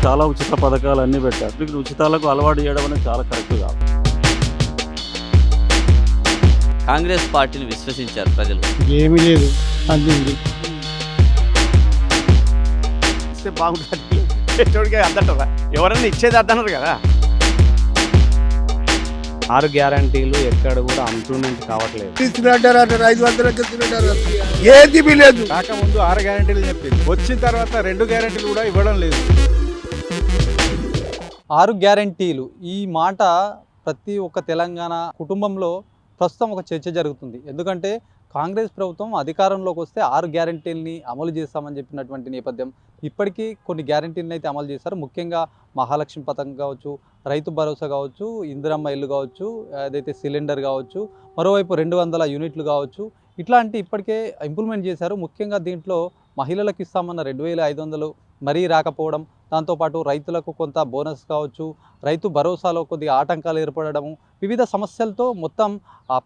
చాలా ఉచిత పథకాలు అన్నీ పెట్టారు. ఇప్పుడు ఉచితాలకు అలవాటు చేయడం అనేది చాలా కరెక్ట్ కాదు. కాంగ్రెస్ పార్టీని విశ్వసించారు ప్రజలు. ఏమీ లేదు అందింది ఇస్తే బాగుంటుంది. పెట్టోడికి అద్దంటారా? ఎవరన్నా ఇచ్చేది అద్దన్నారు కదా. 6 గ్యారంటీలు ఎక్కడ కూడా ఇంప్లిమెంట్ కావట్లేదు. ఇస్తున్నట్టారు 500 ఇస్తున్నట్టారు, ఏది లేదు. రాకముందు 6 గ్యారెంటీలు చెప్పింది, వచ్చిన తర్వాత 2 గ్యారెంటీలు కూడా ఇవ్వడం లేదు. 6 గ్యారెంటీలు ఈ మాట ప్రతి ఒక్క తెలంగాణ కుటుంబంలో ప్రస్తుతం ఒక చర్చ జరుగుతుంది. ఎందుకంటే కాంగ్రెస్ ప్రభుత్వం అధికారంలోకి వస్తే 6 గ్యారెంటీలని అమలు చేస్తామని చెప్పినటువంటి నేపథ్యం ఇప్పటికీ కొన్ని గ్యారెంటీలను అయితే అమలు చేశారు. ముఖ్యంగా మహాలక్ష్మి పథకం కావచ్చు, రైతు భరోసా కావచ్చు, ఇందిరమ్మ ఇల్లు కావచ్చు, ఏదైతే సిలిండర్ కావచ్చు, మరోవైపు 200 యూనిట్లు కావచ్చు, ఇట్లాంటి ఇప్పటికే ఇంప్లిమెంట్ చేశారు. ముఖ్యంగా దీంట్లో మహిళలకు ఇస్తామన్న 2500 మరీ రాకపోవడం, దాంతోపాటు రైతులకు కొంత బోనస్ కావచ్చు, రైతు భరోసాలో కొద్దిగా ఆటంకాలు ఏర్పడము, వివిధ సమస్యలతో మొత్తం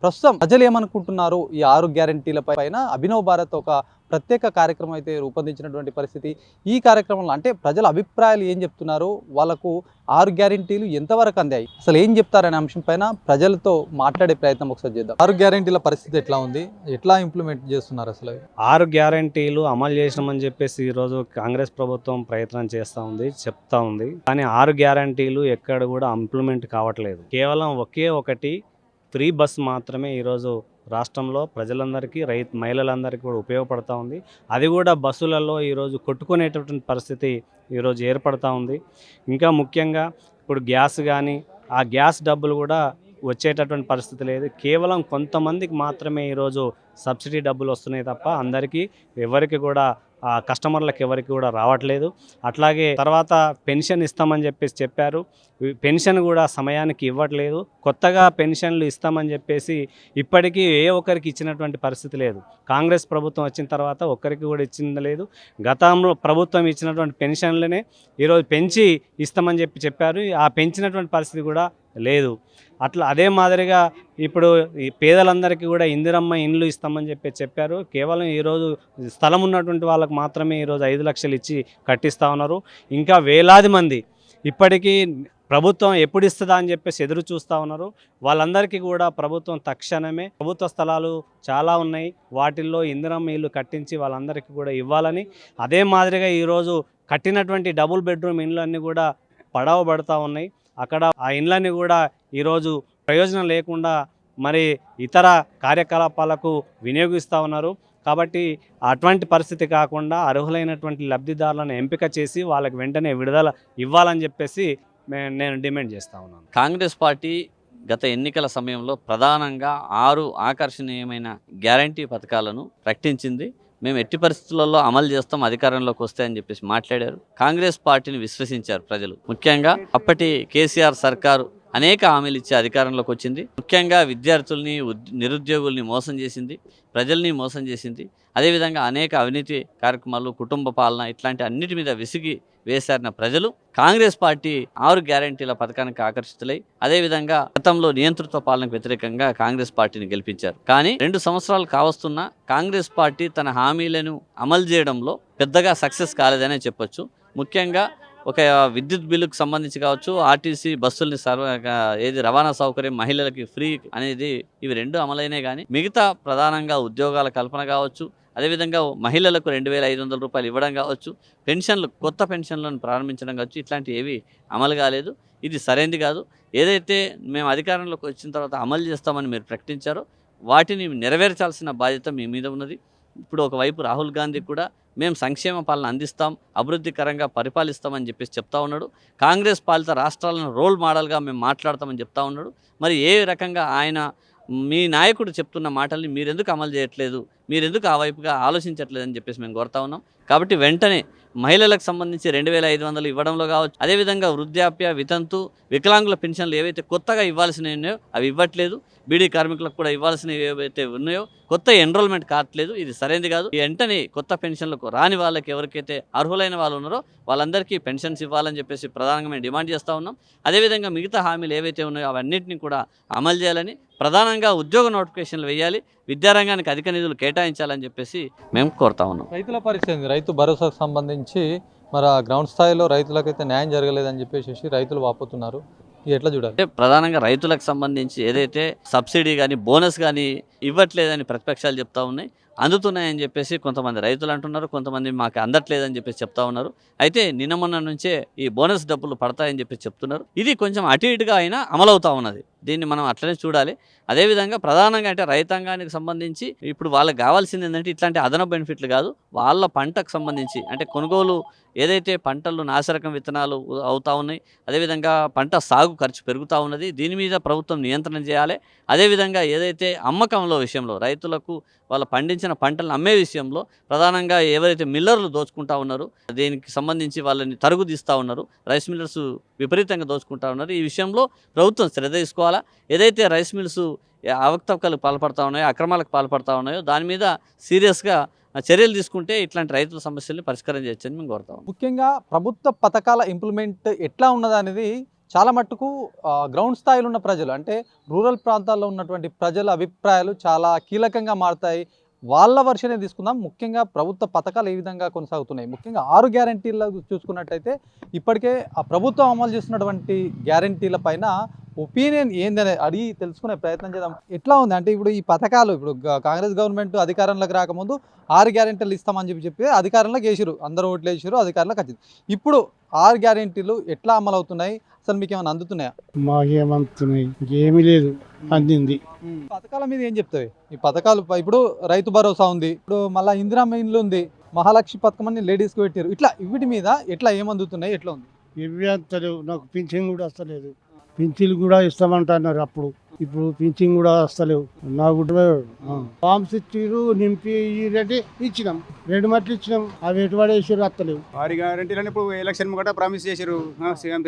ప్రస్తుతం ప్రజలు ఏమనుకుంటున్నారు ఈ 6 గ్యారెంటీల పైన అభినవ్ భారత్ ఒక ప్రత్యేక కార్యక్రమం అయితే రూపొందించినటువంటి పరిస్థితి. ఈ కార్యక్రమంలో అంటే ప్రజల అభిప్రాయాలు ఏం చెప్తున్నారు, వాళ్ళకు 6 గ్యారెంటీలు ఎంతవరకు అందాయి, అసలు ఏం చెప్తారనే అంశం పైన ప్రజలతో మాట్లాడే ప్రయత్నం ఒకసారి చేద్దాం. 6 గ్యారెంటీల పరిస్థితి ఎట్లా ఉంది, ఎట్లా ఇంప్లిమెంట్ చేస్తున్నారు, అసలు 6 గ్యారంటీలు అమలు చేసినామని చెప్పేసి ఈరోజు కాంగ్రెస్ ప్రభుత్వం ప్రయత్నం చేస్తూ ఉంది, చెప్తా ఉంది. కానీ 6 గ్యారంటీలు ఎక్కడ కూడా ఇంప్లిమెంట్ కావట్లేదు. కేవలం ఒకే ఒకటి ఫ్రీ బస్ మాత్రమే ఈరోజు రాష్ట్రంలో ప్రజలందరికీ, మహిళలందరికీ కూడా ఉపయోగపడుతూ ఉంది. అది కూడా బస్సులలో ఈరోజు కొట్టుకునేటటువంటి పరిస్థితి ఈరోజు ఏర్పడుతూ ఉంది. ఇంకా ముఖ్యంగా ఇప్పుడు గ్యాస్ కానీ ఆ గ్యాస్ డబ్బులు కూడా వచ్చేటటువంటి పరిస్థితి లేదు. కేవలం కొంతమందికి మాత్రమే ఈరోజు సబ్సిడీ డబ్బులు వస్తున్నాయి తప్ప అందరికీ ఎవరికి కూడా కస్టమర్లకు ఎవరికి కూడా రావట్లేదు. అట్లాగే తర్వాత పెన్షన్ ఇస్తామని చెప్పేసి చెప్పారు, పెన్షన్ కూడా సమయానికి ఇవ్వట్లేదు. కొత్తగా పెన్షన్లు ఇస్తామని చెప్పేసి ఇప్పటికీ ఏ ఒక్కరికి ఇచ్చినటువంటి పరిస్థితి లేదు. కాంగ్రెస్ ప్రభుత్వం వచ్చిన తర్వాత ఒక్కరికి కూడా ఇచ్చింది లేదు. గతంలో ప్రభుత్వం ఇచ్చినటువంటి పెన్షన్లనే ఈరోజు పెంచి ఇస్తామని చెప్పారు, ఆ పెంచినటువంటి పరిస్థితి కూడా లేదు. అట్లా అదే మాదిరిగా ఇప్పుడు ఈ పేదలందరికీ కూడా ఇందిరమ్మ ఇండ్లు ఇస్తామని చెప్పారు. కేవలం ఈరోజు స్థలం ఉన్నటువంటి వాళ్ళకు మాత్రమే ఈరోజు 5 లక్షలు ఇచ్చి కట్టిస్తూ ఉన్నారు. ఇంకా వేలాది మంది ఇప్పటికీ ప్రభుత్వం ఎప్పుడు ఇస్తుందా అని చెప్పేసి ఎదురు చూస్తూ ఉన్నారు. వాళ్ళందరికీ కూడా ప్రభుత్వం తక్షణమే ప్రభుత్వ స్థలాలు చాలా ఉన్నాయి, వాటిల్లో ఇందిరమ్మ ఇల్లు కట్టించి వాళ్ళందరికీ కూడా ఇవ్వాలని, అదే మాదిరిగా ఈరోజు కట్టినటువంటి డబుల్ బెడ్రూమ్ ఇండ్లన్నీ కూడా పడవబడుతూ ఉన్నాయి. అక్కడ ఆ ఇండ్లన్నీ కూడా ఈరోజు ప్రయోజనం లేకుండా మరి ఇతర కార్యకలాపాలకు వినియోగిస్తూ ఉన్నారు. కాబట్టి అటువంటి పరిస్థితి కాకుండా అర్హులైనటువంటి లబ్ధిదారులను ఎంపిక చేసి వాళ్ళకి వెంటనే విడుదల ఇవ్వాలని చెప్పేసి నేను డిమాండ్ చేస్తూ ఉన్నాను. కాంగ్రెస్ పార్టీ గత ఎన్నికల సమయంలో ప్రధానంగా 6 ఆకర్షణీయమైన గ్యారంటీ పథకాలను ప్రకటించింది. మేము ఎట్టి పరిస్థితులలో అమలు చేస్తాం అధికారంలోకి వస్తే అని చెప్పేసి మాట్లాడారు. కాంగ్రెస్ పార్టీని విశ్వసించారు ప్రజలు. ముఖ్యంగా అప్పటి కేసీఆర్ సర్కారు అనేక హామీలు ఇచ్చి అధికారంలోకి వచ్చింది. ముఖ్యంగా విద్యార్థుల్ని, నిరుద్యోగుల్ని మోసం చేసింది, ప్రజల్ని మోసం చేసింది. అదేవిధంగా అనేక అవినీతి కార్యక్రమాలు, కుటుంబ పాలన ఇట్లాంటి అన్నిటి మీద విసిగి వేశారిన ప్రజలు కాంగ్రెస్ పార్టీ 6 గ్యారంటీల పథకానికి ఆకర్షితులై అదేవిధంగా గతంలో నియంతృత్వ పాలనకు వ్యతిరేకంగా కాంగ్రెస్ పార్టీని గెలిపించారు. కానీ 2 సంవత్సరాలు కావస్తున్నా కాంగ్రెస్ పార్టీ తన హామీలను అమలు చేయడంలో పెద్దగా సక్సెస్ కాలేదనే చెప్పొచ్చు. ముఖ్యంగా ఒక విద్యుత్ బిల్లుకు సంబంధించి కావచ్చు, ఆర్టీసీ బస్సుల్ని రవాణా సౌకర్యం మహిళలకి ఫ్రీ అనేది ఇవి 2 అమలైనే కానీ మిగతా ప్రధానంగా ఉద్యోగాల కల్పన కావచ్చు, అదేవిధంగా మహిళలకు 2500 రూపాయలు ఇవ్వడం కావచ్చు, పెన్షన్లు కొత్త పెన్షన్లను ప్రారంభించడం కావచ్చు, ఇట్లాంటివి ఏవి అమలు కాలేదు. ఇది సరైనది కాదు. ఏదైతే మేము అధికారంలోకి వచ్చిన తర్వాత అమలు చేస్తామని మీరు ప్రకటించారో వాటిని నెరవేర్చాల్సిన బాధ్యత మీ మీద ఉన్నది. ఇప్పుడు ఒకవైపు రాహుల్ గాంధీ కూడా మేము సంక్షేమ పాలన అందిస్తాం, అభివృద్ధికరంగా పరిపాలిస్తామని చెప్పేసి చెప్తా ఉన్నాడు. కాంగ్రెస్ పాలిత రాష్ట్రాలను రోల్ మోడల్గా మేము మాట్లాడతామని చెప్తా ఉన్నాడు. మరి ఏ రకంగా ఆయన మీ నాయకుడు చెప్తున్న మాటల్ని మీరెందుకు అమలు చేయట్లేదు, మీరెందుకు ఆ వైపుగా ఆలోచించట్లేదు అని చెప్పేసి మేము కోరుతా ఉన్నాం. కాబట్టి వెంటనే మహిళలకు సంబంధించి 2500 ఇవ్వడంలో కావచ్చు, అదేవిధంగా వృద్ధాప్య, వితంతు, వికలాంగుల పెన్షన్లు ఏవైతే కొత్తగా ఇవ్వాల్సినవి ఉన్నాయో అవి ఇవ్వట్లేదు. బీడీ కార్మికులకు కూడా ఇవ్వాల్సినవి ఏవైతే ఉన్నాయో కొత్త ఎన్రోల్మెంట్ కావట్లేదు. ఇది సరైనది కాదు. వెంటనే కొత్త పెన్షన్లకు రాని వాళ్ళకి ఎవరికైతే అర్హులైన వాళ్ళు ఉన్నారో వాళ్ళందరికీ పెన్షన్స్ ఇవ్వాలని చెప్పేసి ప్రధానంగా మేము డిమాండ్ చేస్తూ ఉన్నాం. అదేవిధంగా మిగతా హామీలు ఏవైతే ఉన్నాయో అవన్నింటినీ కూడా అమలు చేయాలని, ప్రధానంగా ఉద్యోగ నోటిఫికేషన్లు వేయాలి, విద్యారంగానికి అధిక నిధులు కేటాయించాలని చెప్పేసి మేము కోరుతా ఉన్నాం. రైతుల పరిస్థితి, రైతు భరోసాకు సంబంధించి మరి ఆ గ్రౌండ్ స్థాయిలో రైతులకైతే న్యాయం జరగలేదని చెప్పేసి రైతులు వాపోతున్నారు. ఇది ఎట్లా చూడాలి? అంటే ప్రధానంగా రైతులకు సంబంధించి ఏదైతే సబ్సిడీ కానీ బోనస్ కానీ ఇవ్వట్లేదని ప్రతిపక్షాలు చెప్తా ఉన్నాయి, అందుతున్నాయని చెప్పేసి కొంతమంది రైతులు అంటున్నారు, కొంతమంది మాకు అందట్లేదని చెప్పేసి చెప్తా ఉన్నారు. అయితే నిన్న మొన్న నుంచే ఈ బోనస్ డబ్బులు పడతాయని చెప్పి చెప్తున్నారు. ఇది కొంచెం అటు ఇటుగా అయినా అమలవుతా ఉన్నది. దీన్ని మనం అట్లనే చూడాలి. అదేవిధంగా ప్రధానంగా అంటే రైతాంగానికి సంబంధించి ఇప్పుడు వాళ్ళకి కావాల్సింది ఏంటంటే ఇట్లాంటి అదనపు బెనిఫిట్లు కాదు, వాళ్ళ పంటకు సంబంధించి అంటే కొనుగోలు ఏదైతే పంటలు నాసిరకం విత్తనాలు అవుతా ఉన్నాయి, అదేవిధంగా పంట సాగు ఖర్చు పెరుగుతూ ఉన్నది, దీని మీద ప్రభుత్వం నియంత్రణ చేయాలి. అదేవిధంగా ఏదైతే అమ్మకంలో విషయంలో రైతులకు వాళ్ళు పండించిన పంటలను అమ్మే విషయంలో ప్రధానంగా ఎవరైతే మిల్లర్లు దోచుకుంటా ఉన్నారో దీనికి సంబంధించి వాళ్ళని తరుగు తీస్తూ ఉన్నారు, రైస్ మిల్లర్స్ విపరీతంగా దోచుకుంటా ఉన్నారు. ఈ విషయంలో ప్రభుత్వం శ్రద్ధ తీసుకోవాలా. ఏదైతే రైస్ మిల్స్ అవకతవకలకు పాల్పడతా ఉన్నాయో, అక్రమాలకు పాల్పడతా ఉన్నాయో దాని మీద సీరియస్గా చర్యలు తీసుకుంటే ఇట్లాంటి రైతుల సమస్యల్ని పరిష్కారం చేయొచ్చని మేము కోరుతాం. ముఖ్యంగా ప్రభుత్వ పథకాల ఇంప్లిమెంట్ ఎట్లా ఉన్నదనేది చాలా మట్టుకు గ్రౌండ్ స్థాయిలో ఉన్న ప్రజలు అంటే రూరల్ ప్రాంతాల్లో ఉన్నటువంటి ప్రజల అభిప్రాయాలు చాలా కీలకంగా మారుతాయి. వాళ్ళ వర్షనే తీసుకుందాం. ముఖ్యంగా ప్రభుత్వ పథకాలు ఏ విధంగా కొనసాగుతున్నాయి, ముఖ్యంగా 6 గ్యారంటీలు చూసుకున్నట్టయితే ఇప్పటికే ఆ ప్రభుత్వం అమలు చేస్తున్నటువంటి గ్యారంటీల పైన ఒపీనియన్ ఏందని అడిగి తెలుసుకునే ప్రయత్నం చేద్దాం. ఎట్లా ఉంది అంటే ఇప్పుడు ఈ పథకాలు ఇప్పుడు కాంగ్రెస్ గవర్నమెంట్ అధికారంలోకి రాకముందు 6 గ్యారంటీలు ఇస్తామని చెప్పి అధికారంలోకి వేసారు, అందరూ ఓట్లు వేసారు, అధికారంలోకి వచ్చింది. ఇప్పుడు 6 గ్యారంటీలు ఎట్లా అమలు అవుతున్నాయి, అసలు మీకు ఏమైనా అందుతున్నాయా? మాకేమంతున్నాయి, ఏమీ లేదు, అందింది. పథకాల మీద ఏం చెప్తాయి ఈ పథకాలు? ఇప్పుడు రైతు భరోసా ఉంది, ఇప్పుడు మళ్ళీ ఇందిరమ్మ ఇండ్లు ఉంది, మహాలక్ష్మి పథకం అని లేడీస్కి పెట్టారు. ఇట్లా వీటి మీద ఎట్లా ఏమందుతున్నాయి, ఎట్లా ఉంది? ఇవి అంతలేవు, నాకు పింఛన్ కూడా వస్తలేదు. పింఛన్లు కూడా ఇస్తామంటున్నారు అప్పుడు, ఇప్పుడు పింఛన్ కూడా వస్తలేవు. నాకు ఫామ్స్ ఇచ్చిరు, నింపి రెడ్డి ఇచ్చినాం, 2 మట్లు ఇచ్చినాం, అవి ఎటువాడు వేసారు వస్తలేవు. 6 గ్యారెంటీలని ఇప్పుడు ఎలక్షన్ కూడా ప్రామిస్ చేశారు సీఎం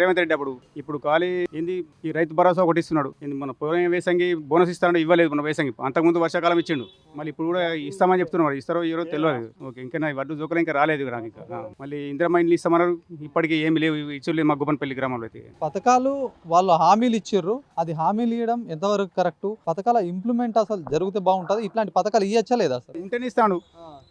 రేవంత్ రెడ్డి. అప్పుడు ఇప్పుడు ఖాళీ ఏంది ఈ రైతు భరోసా ఒకటి ఇస్తున్నాడు. మన పోయిన వేసంగి బోనస్ ఇస్తాడు, ఇవ్వలేదు మన వేసంగి. అంతకుముందు వర్షాకాలం ఇచ్చిండు, మళ్ళీ ఇప్పుడు కూడా ఇస్తామని చెప్తున్నారు. ఇస్తారో ఈ రోజు తెలియదు. ఓకే, ఇంకా నా వడ్డు జోకలు ఇంకా రాలేదు నాకు ఇంకా. మళ్ళీ ఇందిరమ్మ ఇండ్లు ఇస్తామన్నారు, ఇప్పటికీ ఏమి లేవు, ఇచ్చులేదు మా గుబ్బన్పల్లి గ్రామంలో అయితే. పథకాలు వాళ్ళు హామీలు ఇచ్చిర్రు, అది హామీలు ఇవ్వడం ఎంతవరకు కరెక్ట్? పథకాల ఇంప్లిమెంట్ అసలు జరిగితే బాగుంటుంది. ఇట్లాంటి పథకాలు ఇవ్వచ్చా లేదా అసలు? ఉంటేనే ఇస్తాడు.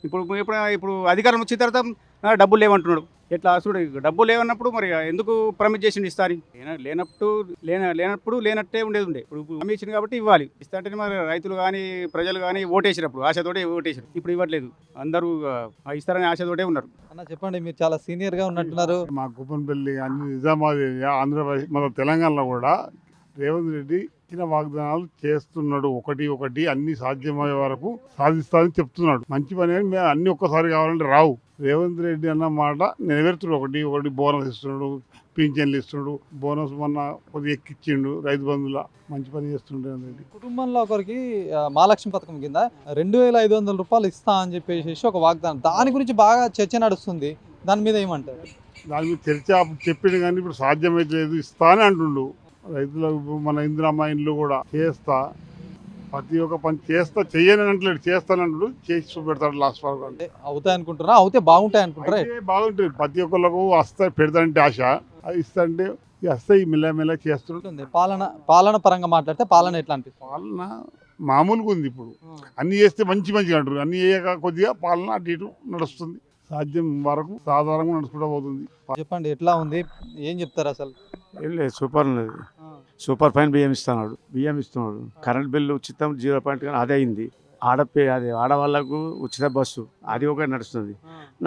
ఇప్పుడు అధికారం వచ్చిన తర్వాత డబ్బులు లేవంటున్నాడు. ఎట్లా చూడు, డబ్బులు లేవన్నప్పుడు మరి ఎందుకు ప్రామిస్ చేసిండు ఇస్తారని? లేనప్పుడు లేనట్టే ఉండేది. ఇప్పుడు హామీ ఇచ్చింది కాబట్టి ఇవ్వాలి. ఇస్తా అంటే మరి రైతులు కానీ ప్రజలు కానీ ఓటేసినప్పుడు ఆశతోటే ఓటేసారు. ఇప్పుడు ఇవ్వట్లేదు, అందరూ ఇస్తారని ఆశతోటే ఉన్నారు. అన్న చెప్పండి, మీరు చాలా సీనియర్ గా ఉన్నట్టున్నారు. మా కుప్పంపల్లి అన్ని నిజామాబాద్ ఆంధ్రప్రదేశ్ మన తెలంగాణలో కూడా రేవంత్ రెడ్డి ఇచ్చిన వాగ్దానాలు చేస్తున్నాడు. ఒకటి అన్ని సాధ్యమయ్యే వరకు సాధిస్తానని చెప్తున్నాడు. మంచి పని, మేము అన్ని ఒక్కసారి కావాలంటే రావు. రేవంత్ రెడ్డి అన్న మాట నెరవేరుతున్నాడు. ఒకటి బోనస్ ఇస్తున్నాడు, పింఛన్లు ఇస్తున్నాడు, బోనస్ మొన్న కొద్దిగా ఎక్కిచ్చిండు, రైతు బంధువుల మంచి పని చేస్తుండే. కుటుంబంలో ఒకరికి మహాలక్ష్మి పథకం కింద 2500 రూపాయలు ఇస్తా అని చెప్పేసి ఒక వాగ్దానం, దాని గురించి బాగా చర్చ నడుస్తుంది. దాని మీద ఏమంటారు? దాని మీద చర్చ చెప్పిండు కానీ ఇప్పుడు సాధ్యమైతే లేదు, ఇస్తా అని అంటుండు. రైతులకు మన ఇందిరమ్మ ఇండ్లు కూడా చేస్తా, ప్రతి ఒక్క పని చేస్తా, చెయ్యని అంటలేడు, చేస్తానంటాడు, చేసి చూపెడతాడు లాస్ట్ వరకు. అంటే అవుతాయి అనుకుంటున్నా, అవుతే బాగుంటాయి అనుకుంటారా? బాగుంటుంది, ప్రతి ఒక్కళ్ళకు వస్తాయి, పెడతాంటే ఆశ, అది ఇస్తాంటే వస్తాయి, మెల్లమెల్ల చేస్తుంటుంది. పాలన పరంగా మాట్లాడితే పాలన ఎట్లా అనిపిస్తుంది? పాలన మామూలుగా ఉంది. ఇప్పుడు అన్ని చేస్తే మంచిగా అంటారు, అన్ని చేయక కొద్దిగా పాలన అటు ఇటు నడుస్తుంది. సాధ్యం వరకు సాధారణంగా నడుచుకుంటూ పోతుంది. చెప్పండి, ఎట్లా ఉంది, ఏం చెప్తారు అసలు? ఏం లేదు, సూపర్ ఉన్నది. సూపర్ ఫైన్ బియ్యం ఇస్తున్నాడు. కరెంట్ బిల్లు ఉచితం 0.1 అదే అయింది. అది ఆడవాళ్ళకు ఉచిత బస్సు అది ఒకటి నడుస్తుంది.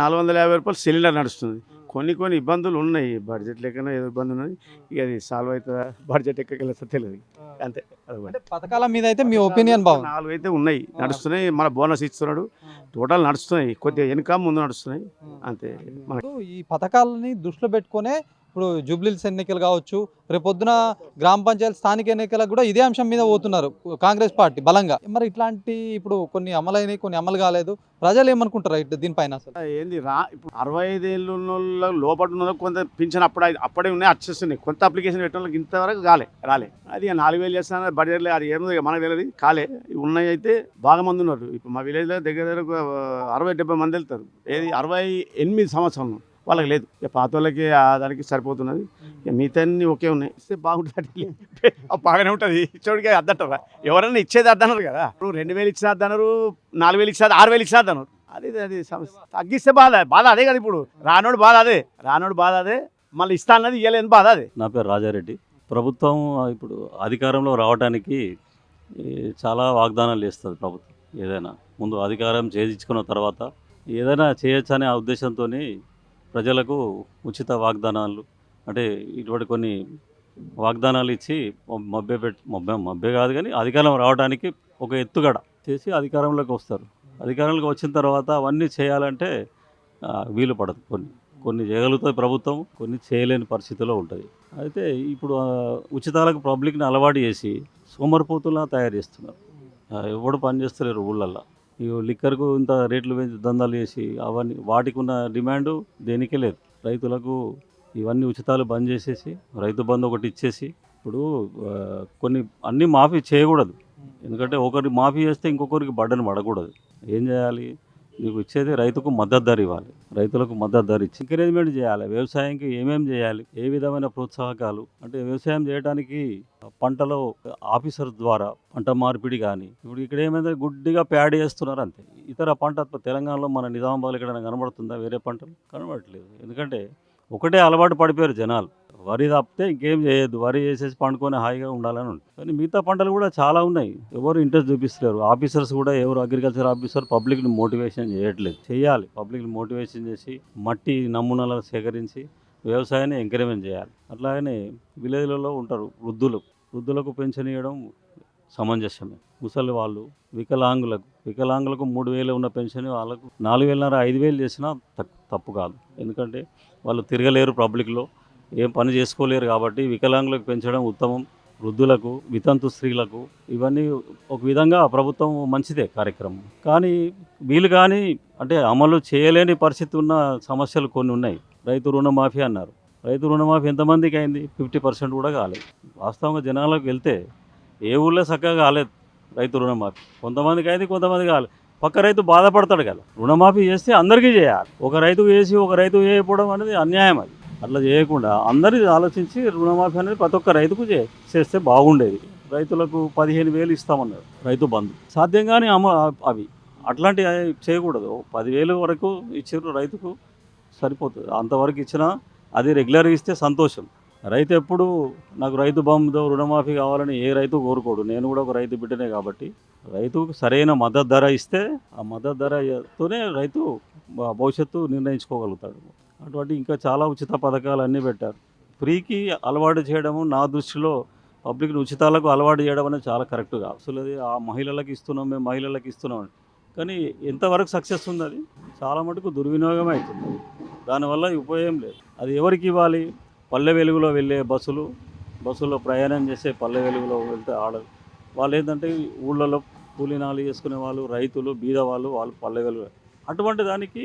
450 రూపాయలు సిలిండర్ నడుస్తుంది. కొన్ని ఇబ్బందులు ఉన్నాయి, బడ్జెట్ లెక్కన ఏదో ఇబ్బంది ఉన్నది. ఇక అది సాల్వ్ అవుతుందా, బడ్జెట్ ఎక్కడికి తెలియదు, అంతే. పథకాల మీద అయితే మీ ఒపీనియన్ బాగుంది. 4 అయితే ఉన్నాయి, నడుస్తున్నాయి. మన బోనస్ ఇస్తున్నాడు, టోటల్ నడుస్తున్నాయి, కొద్దిగా వెనుక ముందు నడుస్తున్నాయి, అంతే. మనకు ఈ పథకాలని దృష్టిలో పెట్టుకునే ఇప్పుడు జూబ్లీహిల్స్ ఎన్నికలు కావచ్చు, రేపు పొద్దున గ్రామ పంచాయతీ స్థానిక ఎన్నికలకు కూడా ఇదే అంశం మీద పోతున్నారు కాంగ్రెస్ పార్టీ బలంగా. మరి ఇట్లాంటి ఇప్పుడు కొన్ని అమలైనవి, కొన్ని అమలు కాలేదు, ప్రజలు ఏమనుకుంటారు దీనిపైన? అసలు ఏంది ఇప్పుడు 65 ఏళ్ళు ఉన్న లోపల ఉన్న కొంత పింఛన్ అప్పుడే ఉన్నాయి, వచ్చేస్తున్నాయి. కొంత అప్లికేషన్ పెట్టిన వాళ్ళకి ఇంతవరకు రాలే. అది 4000 చేస్తున్నారు బడ్జెట్లో, అది ఏమో మనకు తెలియదు, కాలే. ఉన్నాయి అయితే బాగా మంది ఉన్నారు. ఇప్పుడు మా విలేజ్లో దగ్గర 60-70 మంది వెళ్తారు. ఏది 68 సంవత్సరాలు వాళ్ళకి లేదు. ఇక పాత వాళ్ళకి దానికి సరిపోతున్నది. ఇక మిగతా ఓకే ఉన్నాయి, ఇస్తే బాగుంటుంది, బాగానే ఉంటుంది. ఇచ్చోడికి అద్దటరా, ఎవరైనా ఇచ్చేది అద్దన్నారు కదా. ఇప్పుడు 2000 ఇచ్చిన అద్దన్నారు, 4000 ఇచ్చేది, 6000 ఇచ్చిన అద్దన్నారు. అది అది సమస్య. తగ్గిస్తే బాధ అదే కదా ఇప్పుడు రానోడు బాధ అదే మళ్ళీ ఇస్తా అన్నది ఇవ్వలేని బాధ అదే. నా పేరు రాజారెడ్డి. ప్రభుత్వం ఇప్పుడు అధికారంలో రావడానికి చాలా వాగ్దానాలు చేస్తుంది ప్రభుత్వం. ఏదైనా ముందు అధికారం చేయించుకున్న తర్వాత ఏదైనా చేయొచ్చనే ఆ ఉద్దేశంతో ప్రజలకు ఉచిత వాగ్దానాలు అంటే ఇటువంటి కొన్ని వాగ్దానాలు ఇచ్చి మభ్య కాదు కానీ అధికారం రావడానికి ఒక ఎత్తుగడ చేసి అధికారంలోకి వస్తారు. అధికారంలోకి వచ్చిన తర్వాత అవన్నీ చేయాలంటే వీలు పడదు. కొన్ని చేయగలుగుతుంది ప్రభుత్వం, కొన్ని చేయలేని పరిస్థితిలో ఉంటుంది. అయితే ఇప్పుడు ఉచితాలకు పబ్లిక్ని అలవాటు చేసి సోమరిపోతులా తయారు చేస్తున్నారు. ఎవడు పని చేస్తలేరు ఊళ్ళల్లో. ఈ లిక్కర్కు ఇంత రేట్లు పెంచి దందాలు చేసి అవన్నీ వాటికి ఉన్న డిమాండు దేనికే లేదు. రైతులకు ఇవన్నీ ఉచితాలు బంద్ చేసేసి రైతు బంధు ఒకటి ఇచ్చేసి ఇప్పుడు కొన్ని అన్నీ మాఫీ చేయకూడదు. ఎందుకంటే ఒకరికి మాఫీ చేస్తే ఇంకొకరికి బర్డెన్ పడకూడదు. ఏం చేయాలి? నీకు ఇచ్చేది రైతుకు మద్దతు ధర ఇవ్వాలి. రైతులకు మద్దతు ధర ఇచ్చి ఎంకరేజ్మెంట్ చేయాలి. వ్యవసాయానికి ఏమేమి చేయాలి, ఏ విధమైన ప్రోత్సాహకాలు అంటే వ్యవసాయం చేయడానికి పంటలో ఆఫీసర్ ద్వారా పంట మార్పిడి కానీ ఇప్పుడు ఇక్కడ ఏమైంది గుడ్డిగా ప్యాడ్ చేస్తున్నారు అంతే. ఇతర పంట తెలంగాణలో మన నిజామాబాద్ ఎక్కడైనా కనబడుతుందా? వేరే పంటలు కనబడట్లేదు. ఎందుకంటే ఒకటే అలవాటు పడిపోయారు జనాలు. వరి తప్పితే ఇంకేం చేయొద్దు, వరి చేసేసి పండుకొని హాయిగా ఉండాలని ఉంటుంది. కానీ మిగతా పంటలు కూడా చాలా ఉన్నాయి. ఎవరు ఇంట్రెస్ట్ చూపిస్తున్నారు. ఆఫీసర్స్ కూడా ఎవరు అగ్రికల్చర్ ఆఫీసర్ పబ్లిక్ని మోటివేషన్ చేయట్లేదు. చేయాలి. పబ్లిక్ని మోటివేషన్ చేసి మట్టి నమూనాలను సేకరించి వ్యవసాయాన్ని ఎంకరేజ్మెంట్ చేయాలి. అట్లాగనే విలేజ్లలో ఉంటారు వృద్ధులకు పెన్షన్ ఇవ్వడం సమంజసమే. ముసలి వాళ్ళు వికలాంగులకు 3,000 ఉన్న పెన్షన్ వాళ్ళకు 4,500 5,000 చేసినా తప్పు కాదు. ఎందుకంటే వాళ్ళు తిరగలేరు, పబ్లిక్లో ఏం పని చేసుకోలేరు. కాబట్టి వికలాంగులకు పెంచడం ఉత్తమం. వృద్ధులకు, వితంతు స్త్రీలకు ఇవన్నీ ఒక విధంగా ప్రభుత్వం మంచిదే కార్యక్రమం. కానీ వీళ్ళు కానీ అంటే అమలు చేయలేని పరిస్థితి ఉన్న సమస్యలు కొన్ని ఉన్నాయి. రైతు రుణమాఫీ అన్నారు. రైతు రుణమాఫీ ఎంతమందికి అయింది? 50% కూడా కాలేదు. వాస్తవంగా జనాలకు వెళ్తే ఏ ఊళ్ళో చక్కగా కాలేదు రైతు రుణమాఫీ. కొంతమందికి అయింది, కొంతమంది కాలేదు. పక్క రైతు బాధపడతాడు కదా. రుణమాఫీ చేస్తే అందరికీ చేయాలి. ఒక రైతుకు చేసి ఒక రైతు చేయకపోవడం అనేది అన్యాయం. అది అట్లా చేయకుండా అందరి ఆలోచించి రుణమాఫీ అనేది ప్రతి ఒక్క రైతుకు చేస్తే బాగుండేది. రైతులకు 15,000 ఇస్తామన్నారు రైతు బంధు. సాధ్యంగానే అవి అట్లాంటివి చేయకూడదు. 10,000 వరకు ఇచ్చారు రైతుకు సరిపోతుంది. అంతవరకు ఇచ్చినా అది రెగ్యులర్గా ఇస్తే సంతోషం. రైతు ఎప్పుడు నాకు రైతు బంధు రుణమాఫీ కావాలని ఏ రైతు కోరుకోడు. నేను కూడా ఒక రైతు బిడ్డనే కాబట్టి రైతుకు సరైన మద్దతు ధర ఇస్తే ఆ మద్దతు ధరతోనే రైతు భవిష్యత్తు నిర్ణయించుకోగలుగుతాడు. అటువంటి ఇంకా చాలా ఉచిత పథకాలు అన్నీ పెట్టారు. ఫ్రీకి అలవాటు చేయడము నా దృష్టిలో పబ్లిక్ని ఉచితాలకు అలవాటు చేయడం అనేది చాలా కరెక్ట్ కాదు. అసలు అది ఆ మహిళలకు ఇస్తున్నాం, మేము మహిళలకు ఇస్తున్నాం. కానీ ఎంతవరకు సక్సెస్ ఉంది? అది చాలా మటుకు దుర్వినియోగం అవుతుంది. దానివల్ల ఉపయోగం లేదు. అది ఎవరికి ఇవ్వాలి? పల్లె వెలుగులో వెళ్ళే బస్సులో ప్రయాణం చేసే పల్లె వెలుగులో వెళ్తే వాళ్ళు ఏంటంటే ఊళ్ళలో కూలీనాలు చేసుకునే వాళ్ళు, రైతులు, బీద వాళ్ళు పల్లె వెలుగు అటువంటి దానికి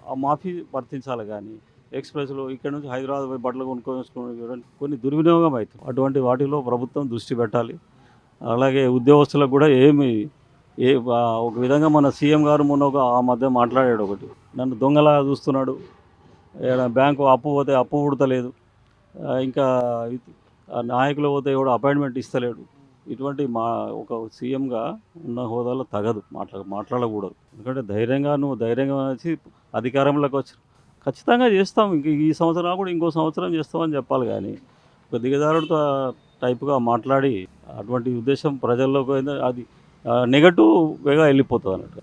ఆ మాఫీ వర్తించాలి. కానీ ఎక్స్ప్రెస్లో ఇక్కడ నుంచి హైదరాబాద్ పోయి బట్టలు కొనుక్కోవడానికి కొన్ని దుర్వినియోగం అవుతుంది. అటువంటి వాటిలో ప్రభుత్వం దృష్టి పెట్టాలి. అలాగే ఉద్యోగస్తులకు కూడా ఒక విధంగా మన సీఎం గారు మొన్న ఆ మధ్య మాట్లాడాడు. ఒకటి నన్ను దొంగలా చూస్తున్నాడు, బ్యాంకు అప్పు పోతే అప్పు పుడతలేదు, ఇంకా నాయకులు పోతే ఎవడో అపాయింట్మెంట్ ఇస్తలేడు. ఇటువంటి ఒక సీఎంగా ఉన్న హోదాలో తగదు, మాట్లాడకూడదు. ఎందుకంటే ధైర్యంగా వచ్చి అధికారంలోకి వచ్చి ఖచ్చితంగా చేస్తాం, ఇంక ఈ సంవత్సరం కూడా ఇంకో సంవత్సరం చేస్తామని చెప్పాలి. కానీ ఒక దిగజారుడు టైప్గా మాట్లాడి అటువంటి ఉద్దేశం ప్రజల్లోకి అది నెగటివ్ వేగా వెళ్ళిపోతుంది అన్నట్టు.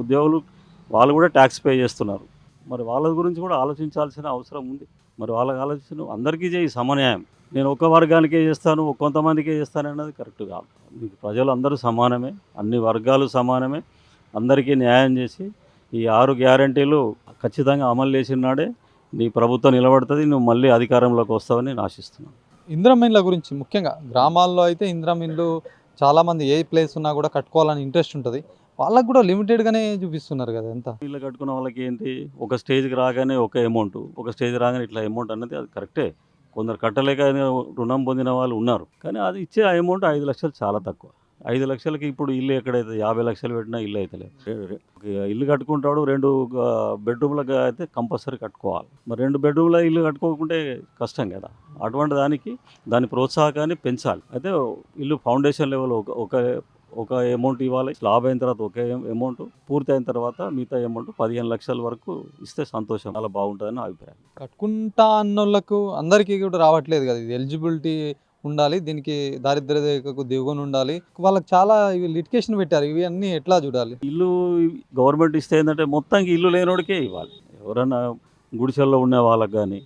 ఉద్యోగులు వాళ్ళు కూడా ట్యాక్స్ పే చేస్తున్నారు. మరి వాళ్ళ గురించి కూడా ఆలోచించాల్సిన అవసరం ఉంది. మరి వాళ్ళకి ఆలోచన అందరికీ చేయి సమన్యాయం. నేను ఒక వర్గానికే చేస్తాను, కొంతమందికే చేస్తాను అన్నది కరెక్ట్ కాదు. మీకు ప్రజలు అందరూ సమానమే, అన్ని వర్గాలు సమానమే. అందరికీ న్యాయం చేసి ఈ 6 గ్యారంటీలు ఖచ్చితంగా అమలు చేసిన నాడే నీ ప్రభుత్వం నిలబడుతుంది, నువ్వు మళ్ళీ అధికారంలోకి వస్తావని నేను ఆశిస్తున్నాను. ఇందిరమ్మ ఇండ్ల గురించి ముఖ్యంగా గ్రామాల్లో అయితే ఇందిరమ్మ ఇండ్లు చాలామంది ఏ ప్లేస్ ఉన్నా కూడా కట్టుకోవాలని ఇంట్రెస్ట్ ఉంటుంది. వాళ్ళకు కూడా లిమిటెడ్గానే చూపిస్తున్నారు కదా. ఎంత ఇల్లు కట్టుకున్న వాళ్ళకి ఏంటి, ఒక స్టేజ్కి రాగానే ఒక అమౌంట్, ఒక స్టేజ్ రాగానే ఇట్లా అమౌంట్ అన్నది అది కరెక్టే. కొందరు కట్టలేక రుణం పొందిన వాళ్ళు ఉన్నారు. కానీ అది ఇచ్చే అమౌంట్ 5 లక్షలు చాలా తక్కువ. 5 లక్షలకి ఇప్పుడు ఇల్లు ఎక్కడైతే 50 లక్షలు పెట్టినా ఇల్లు అయితే లేదు. ఇల్లు కట్టుకుంటాడు 2 బెడ్రూమ్లకు అయితే కంపల్సరీ కట్టుకోవాలి. మరి 2 బెడ్రూమ్ల ఇల్లు కట్టుకోకుంటే కష్టం కదా. అటువంటి దాని ప్రోత్సాహకాన్ని పెంచాలి. అయితే ఇల్లు ఫౌండేషన్ లెవెల్ ఒక అమౌంట్ ఇవ్వాలి, స్లాబ్ అయిన తర్వాత ఒక అమౌంట్, పూర్తి అయిన తర్వాత మిగతా అమౌంట్ 15 లక్షల వరకు ఇస్తే సంతోషం, చాలా బాగుంటుందని నా అభిప్రాయం. కట్టుకుంటా అన్నోళ్ళకు అందరికీ కూడా రావట్లేదు కదా, ఇది ఎలిజిబిలిటీ ఉండాలి, దీనికి దారిద్ర్య రేఖకు దిగువన ఉండాలి, వాళ్ళకి చాలా ఇవి లిటికేషన్ పెట్టారు, ఇవి అన్నీ ఎట్లా చూడాలి? ఇల్లు గవర్నమెంట్ ఇస్తే ఏంటంటే మొత్తానికి ఇల్లు లేనివాడికే ఇవ్వాలి. ఎవరైనా గుడిసెల్లో ఉండే వాళ్ళకి కానీ,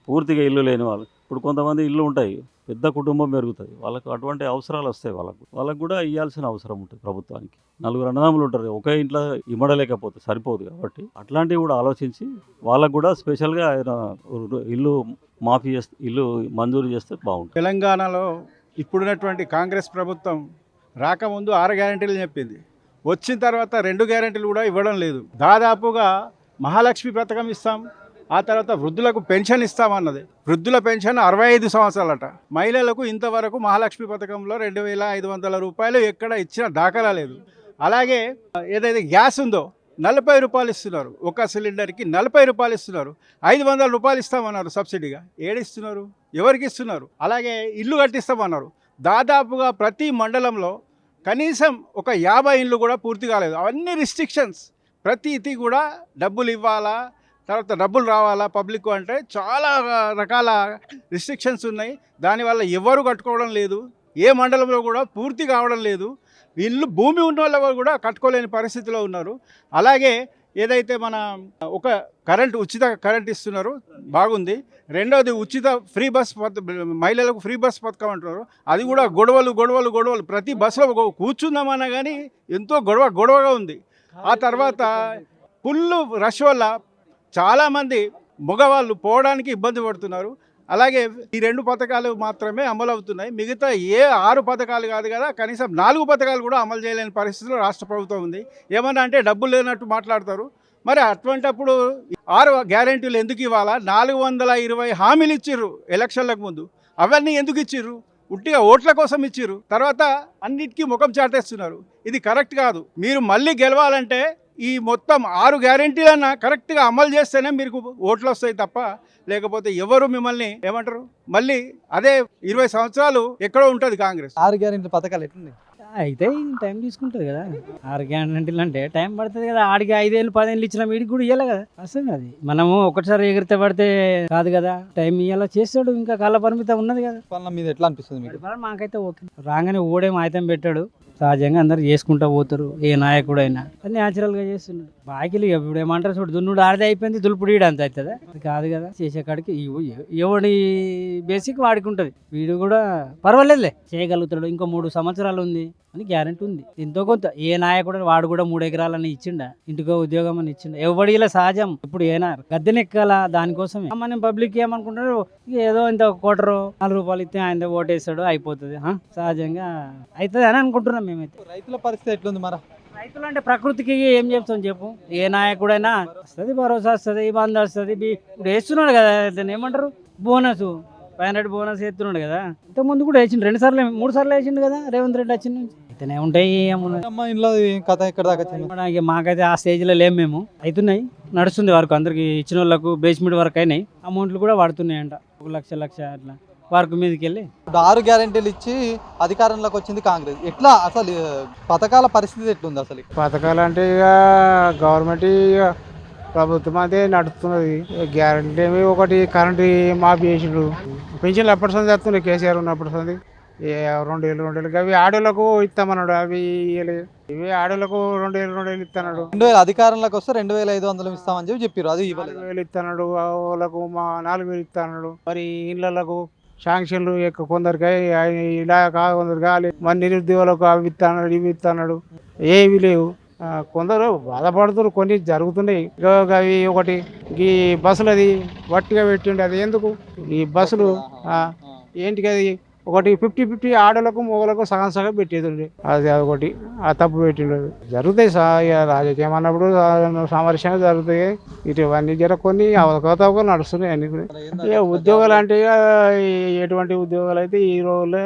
పూర్తిగా ఇల్లు లేని వాళ్ళు, ఇప్పుడు కొంతమంది ఇల్లు ఉంటాయి, పెద్ద కుటుంబం పెరుగుతుంది, వాళ్ళకు అటువంటి అవసరాలు వస్తాయి, వాళ్ళకు కూడా ఇవ్వాల్సిన అవసరం ఉంటుంది ప్రభుత్వానికి. 4 అన్నదమ్ములు ఉంటారు, ఒకే ఇంట్లో ఇమ్మడలేకపోతే సరిపోదు, కాబట్టి అట్లాంటివి కూడా ఆలోచించి వాళ్ళకు కూడా స్పెషల్గా ఆయన ఇల్లు మాఫీ చేస్తే, ఇల్లు మంజూరు చేస్తే బాగుంటుంది. తెలంగాణలో ఇప్పుడున్నటువంటి కాంగ్రెస్ ప్రభుత్వం రాకముందు 6 గ్యారెంటీలు చెప్పింది, వచ్చిన తర్వాత 2 గ్యారెంటీలు కూడా ఇవ్వడం లేదు. దాదాపుగా మహాలక్ష్మి పథకం ఇస్తాం, ఆ తర్వాత వృద్ధులకు పెన్షన్ ఇస్తామన్నది. వృద్ధుల పెన్షన్ 65 సంవత్సరాలట. మహిళలకు ఇంతవరకు మహాలక్ష్మి పథకంలో 2,500 రూపాయలు ఎక్కడ ఇచ్చిన దాఖలా లేదు. అలాగే ఏదైతే గ్యాస్ ఉందో 40 రూపాయలు ఇస్తున్నారు, ఒక సిలిండర్కి 40 రూపాయలు ఇస్తున్నారు. 500 రూపాయలు ఇస్తామన్నారు సబ్సిడీగా, ఏడిస్తున్నారు, ఎవరికి ఇస్తున్నారు? అలాగే ఇల్లు కట్టిస్తామన్నారు. దాదాపుగా ప్రతి మండలంలో కనీసం ఒక 50 ఇళ్ళు కూడా పూర్తి కాలేదు. అవన్నీ రిస్ట్రిక్షన్స్, ప్రతిది కూడా డబ్బులు ఇవ్వాలా, తర్వాత డబ్బులు రావాలా పబ్లిక్ అంటే చాలా రకాల రిస్ట్రిక్షన్స్ ఉన్నాయి. దానివల్ల ఎవరు కట్టుకోవడం లేదు, ఏ మండలంలో కూడా పూర్తి కావడం లేదు. ఇల్లు భూమి ఉన్న వాళ్ళు కూడా కట్టుకోలేని పరిస్థితిలో ఉన్నారు. అలాగే ఏదైతే మన ఒక ఉచిత కరెంట్ ఇస్తున్నారు, బాగుంది. రెండోది ఉచిత ఫ్రీ బస్ మహిళలకు ఫ్రీ బస్ పథకం అంటున్నారు, అది కూడా గొడవలు. ప్రతి బస్సులో కూర్చుందామన్నా కానీ ఎంతో గొడవగా ఉంది. ఆ తర్వాత ఫుల్ రష్ వల్ల చాలామంది మగవాళ్ళు పోవడానికి ఇబ్బంది పడుతున్నారు. అలాగే ఈ 2 పథకాలు మాత్రమే అమలు అవుతున్నాయి, మిగతా ఏ 6 పథకాలు కాదు కదా, కనీసం 4 పథకాలు కూడా అమలు చేయలేని పరిస్థితిలో రాష్ట్ర ప్రభుత్వం ఉంది. ఏమన్నా అంటే డబ్బులు లేనట్టు మాట్లాడతారు. మరి అటువంటప్పుడు 6 గ్యారెంటీలు ఎందుకు ఇవ్వాలా? 420 హామీలు ఇచ్చిర్రు ఎలక్షన్లకు ముందు, అవన్నీ ఎందుకు ఇచ్చిర్రు? ఉట్టిగా ఓట్ల కోసం ఇచ్చిర్రు, తర్వాత అన్నిటికీ ముఖం చాటేస్తున్నారు. ఇది కరెక్ట్ కాదు. మీరు మళ్ళీ గెలవాలంటే ఈ మొత్తం 6 గ్యారెంటీలన్నా కరెక్ట్గా అమలు చేస్తేనే మీకు ఓట్లు వస్తాయి తప్ప, లేకపోతే ఎవరు మిమ్మల్ని ఏమంటారు? మళ్ళీ అదే 20 సంవత్సరాలు ఎక్కడో ఉంటుంది కాంగ్రెస్. 6 గ్యారెంటీ పథకాలు ఎట్లున్నాయి? అయితే టైం తీసుకుంటుంది కదా, 6 గ్యారెంటీలు అంటే టైం పడుతుంది కదా. ఆడికి 5 ఏళ్ళు 10 ఏళ్ళు ఇచ్చిన వీడికి కూడా ఇవ్వాలి కదా. అసలు అది మనము ఒకటిసారి ఎగిరితే పడితే కాదు కదా, టైం ఇవ్వాలా, చేస్తాడు. ఇంకా కాల పరిమితం ఉన్నది కదా. వాళ్ళ మీద ఎట్లా అనిపిస్తుంది మీకు? మాకైతే ఓకే, రాగానే ఓడేం ఆయుధం పెట్టాడు, సహజంగా అందరు చేసుకుంటూ పోతారు, ఏ నాయకుడు అయినా అది న్యాచురల్గా చేస్తున్నాడు. బాకీలు ఇప్పుడు ఏమంటారు చూడు, దున్నుడు ఆడితే అయిపోయింది, దులుపుడు ఈడ అంత అవుతుందా? అది కాదు కదా. చేసే కాడికి ఎవడి బేసిక్ వాడికి ఉంటుంది. వీడు కూడా పర్వాలేదులే చేయగలుగుతాడు, ఇంకో 3 సంవత్సరాలు ఉంది అని గ్యారెంటీ ఉంది. ఎంతో కొంత ఏ నాయకుడు వాడు కూడా 3 ఎకరాలని ఇచ్చిండా, ఇంటికో ఉద్యోగం అని ఇచ్చిండా, ఎవడి ఇలా సహజం. ఇప్పుడు ఏనా గద్దెనెక్కాలా, దానికోసమే మనం పబ్లిక్ ఏమనుకుంటారు, ఏదో ఇంత 1 కోటరు 4 రూపాయలు ఇస్తే ఆయన ఓటేస్తాడు అయిపోతుంది, సహజంగా అవుతుంది అని అనుకుంటున్నాం మేమైతే. రైతుల పరిస్థితి ఎట్లుంది మరి? రైతులు అంటే ప్రకృతికి ఏం చెప్తాం చెప్పు, ఏ నాయకుడైనా వస్తుంది, భరోసా వస్తుంది, బంద్ వస్తుంది. ఇప్పుడు వేస్తున్నాడు కదా, దాన్ని ఏమంటారు, బోనస్ 500 బోనస్ వేస్తున్నాడు కదా. ఇంతకుముందు కూడా వేసిండు, 2 సార్లు 3 సార్లు వేసిండు కదా రేవంత్ రెడ్డి వచ్చిన నుంచి. అయితేనే ఉంటాయి, ఏమున్నాయి. అమ్మ ఇంట్లో కథ ఎక్కడ దాకా వచ్చింది? ఇక మాకైతే ఆ స్టేజ్లో లేము మేము. అవుతున్నాయి, నడుస్తుంది వరకు, అందరికి ఇచ్చిన వాళ్ళకు బేస్మెంట్ వరకు అయినాయి, అమౌంట్లు కూడా పడుతున్నాయంట, 1 లక్ష అట్లా వర్క్ మీదకి వెళ్ళి. 6 గ్యారెంటీలు ఇచ్చి అధికారంలోకి వచ్చింది కాంగ్రెస్. ఎట్లా అసలు పథకాల పరిస్థితి ఎట్లుంది అసలు? పథకాలు అంటే ఇక గవర్నమెంట్ ఇక ప్రభుత్వం అదే నడుస్తున్నది. గ్యారెంటీ ఏమి ఒకటి కరెంటు మాఫీ చేసిండు, పెన్షన్లు ఎప్పటి సంది వస్తున్నాయి, కేసీఆర్ ఉన్నప్పటి సంది 2 ఏళ్ళు అవి ఆడోళ్ళకు ఇస్తామన్నాడు, అవి ఇవ్వలేదు. ఇవి ఆడోళ్ళకు 2 ఏళ్ళు ఇస్తున్నాడు. 2000 అధికారంలోకి వస్తే 2,500 ఇస్తామని చెప్పారు, అది ఇవ్వలేదు. 4,000 ఇస్తున్నాడు, వాళ్ళకు 4,000 ఇస్తున్నాడు. మరి ఇళ్ళకు శాంక్షన్లు కొందరికి ఇలా కొందరు కావాలి, మరి నిరుద్యోగులకు అవి ఇస్తున్నాడు, ఇవి ఇస్తున్నాడు, ఏవి లేవు. కొందరు బాధపడుతున్నారు, కొన్ని జరుగుతున్నాయి. అవి ఒకటి ఈ బస్సులు అది వట్టిగా పెట్టిండు, అది ఎందుకు ఈ బస్సులు ఏంటికి? అది ఒకటి 50-50 ఆడలకు మొగలకు సగం పెట్టేది, అది ఒకటి ఆ తప్పు పెట్టిండు. జరుగుతాయి రాజకీయం అన్నప్పుడు సమస్యలు జరుగుతాయి, ఇటువన్నీ కొన్ని అవకతవకలు నడుస్తున్నాయి అన్ని. ఉద్యోగాలు అంటే ఎటువంటి ఉద్యోగాలు అయితే ఈ రోజుల్లో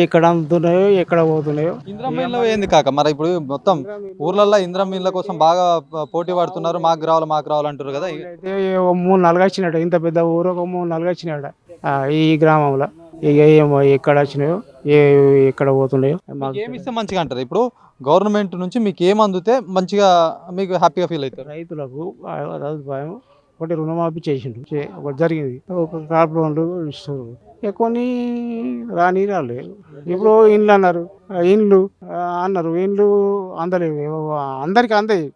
ఎక్కడ అందుతున్నాయో ఎక్కడ పోతున్నాయో. ఇంద్రమిల్లు ఏంది కాక మరి? ఇప్పుడు మొత్తం ఊర్లలో ఇంద్రమిల్ల కోసం బాగా పోటీ పడుతున్నారు, మాకు రావాలి అంటారు కదా. అయితే 3-4 వచ్చినట్టు, ఇంత పెద్ద ఊరు ఒక 3-4 వచ్చినాడు ఈ గ్రామంలో. ఇక ఏమో ఎక్కడ వచ్చినాయో ఎక్కడ పోతున్నాయో మీకు ఏమి ఇస్తే మంచిగా అంటారు? ఇప్పుడు గవర్నమెంట్ నుంచి మీకు ఏం అందుతే మంచిగా మీకు హ్యాపీగా ఫీల్ అవుతారు? రైతులకు సదుపాయం ఒకటి రుణమాఫీ చేసిండు, ఒకటి జరిగింది, ఒక క్రాప్ లోన్లు ఇస్తారు. ఇక కొన్ని రాలేదు. ఇప్పుడు ఇండ్లు అన్నారు, ఇండ్లు అందలేవు, అందరికి అందాయి,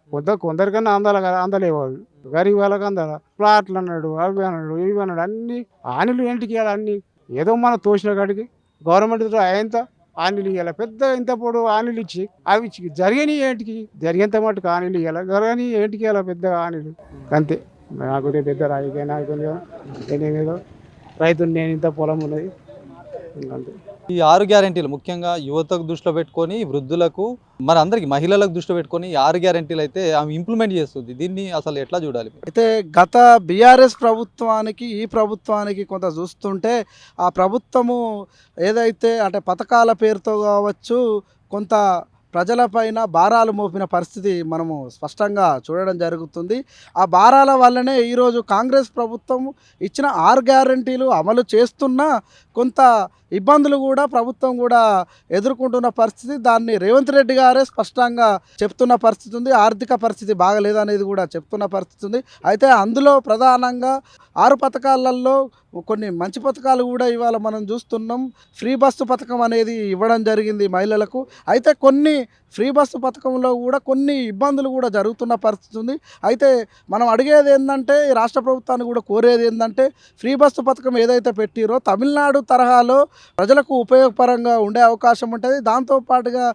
కొందరికన్నా అందలేవు. అవి గరీబ్ వాళ్ళకి అందాల. ప్లాట్లు అన్నాడు, అవి అన్నాడు, ఇవి అన్నాడు, అన్ని హానీలు ఏంటికి ఇవ్వాలి? అన్ని ఏదో మనం తోసిన కాడికి గవర్నమెంట్ అయ్యేంత హానీలు ఇవ్వాలి. పెద్ద ఇంత పొడు హానీలు ఇచ్చి అవి జరిగని ఏంటికి, జరిగేంత మటుకు హానీలు ఇవ్వాలి, జరగని ఏంటికి ఇవ్వాలి పెద్ద హానీలు. అంతే. నాకు పెద్ద రాజకీయ నాయకులు నేనేదో రైతులు, నేను ఇంత పొలం ఉన్నది అంతే. ఈ 6 గ్యారెంటీలు ముఖ్యంగా యువతకు దృష్టిలో పెట్టుకొని, వృద్ధులకు, మరి అందరికి మహిళలకు దృష్టిలో పెట్టుకొని 6 గ్యారెంటీలు అయితే ఆమె ఇంప్లిమెంట్ చేస్తుంది. దీన్ని అసలు ఎట్లా చూడాలి? అయితే గత బీఆర్ఎస్ ప్రభుత్వానికి ఈ ప్రభుత్వానికి కొంత చూస్తుంటే ఆ ప్రభుత్వము ఏదైతే అంటే పథకాల పేరుతో కావచ్చు కొంత ప్రజలపైన భారాలు మోపిన పరిస్థితి మనము స్పష్టంగా చూడడం జరుగుతుంది. ఆ భారాల వల్లనే ఈరోజు కాంగ్రెస్ ప్రభుత్వం ఇచ్చిన 6 గ్యారెంటీలు అమలు చేస్తున్నా కొంత ఇబ్బందులు కూడా ప్రభుత్వం కూడా ఎదుర్కొంటున్న పరిస్థితి. దాన్ని రేవంత్ రెడ్డి గారే స్పష్టంగా చెప్తున్న పరిస్థితి ఉంది. ఆర్థిక పరిస్థితి బాగలేదనేది కూడా చెప్తున్న పరిస్థితి ఉంది. అయితే అందులో ప్రధానంగా 6 పథకాలలో కొన్ని మంచి పథకాలు కూడా ఇవాళ మనం చూస్తున్నాం. ఫ్రీ బస్సు పథకం అనేది ఇవ్వడం జరిగింది మహిళలకు. అయితే కొన్ని ఫ్రీ బస్సు పథకంలో కూడా కొన్ని ఇబ్బందులు కూడా జరుగుతున్న పరిస్థితి ఉంది. అయితే మనం అడిగేది ఏంటంటే, రాష్ట్ర ప్రభుత్వాన్ని కూడా కోరేది ఏంటంటే, ఫ్రీ బస్సు పథకం ఏదైతే పెట్టిరో తమిళనాడు తరహాలో ప్రజలకు ఉపయోగపరంగా ఉండే అవకాశం ఉంటుంది. దాంతోపాటుగా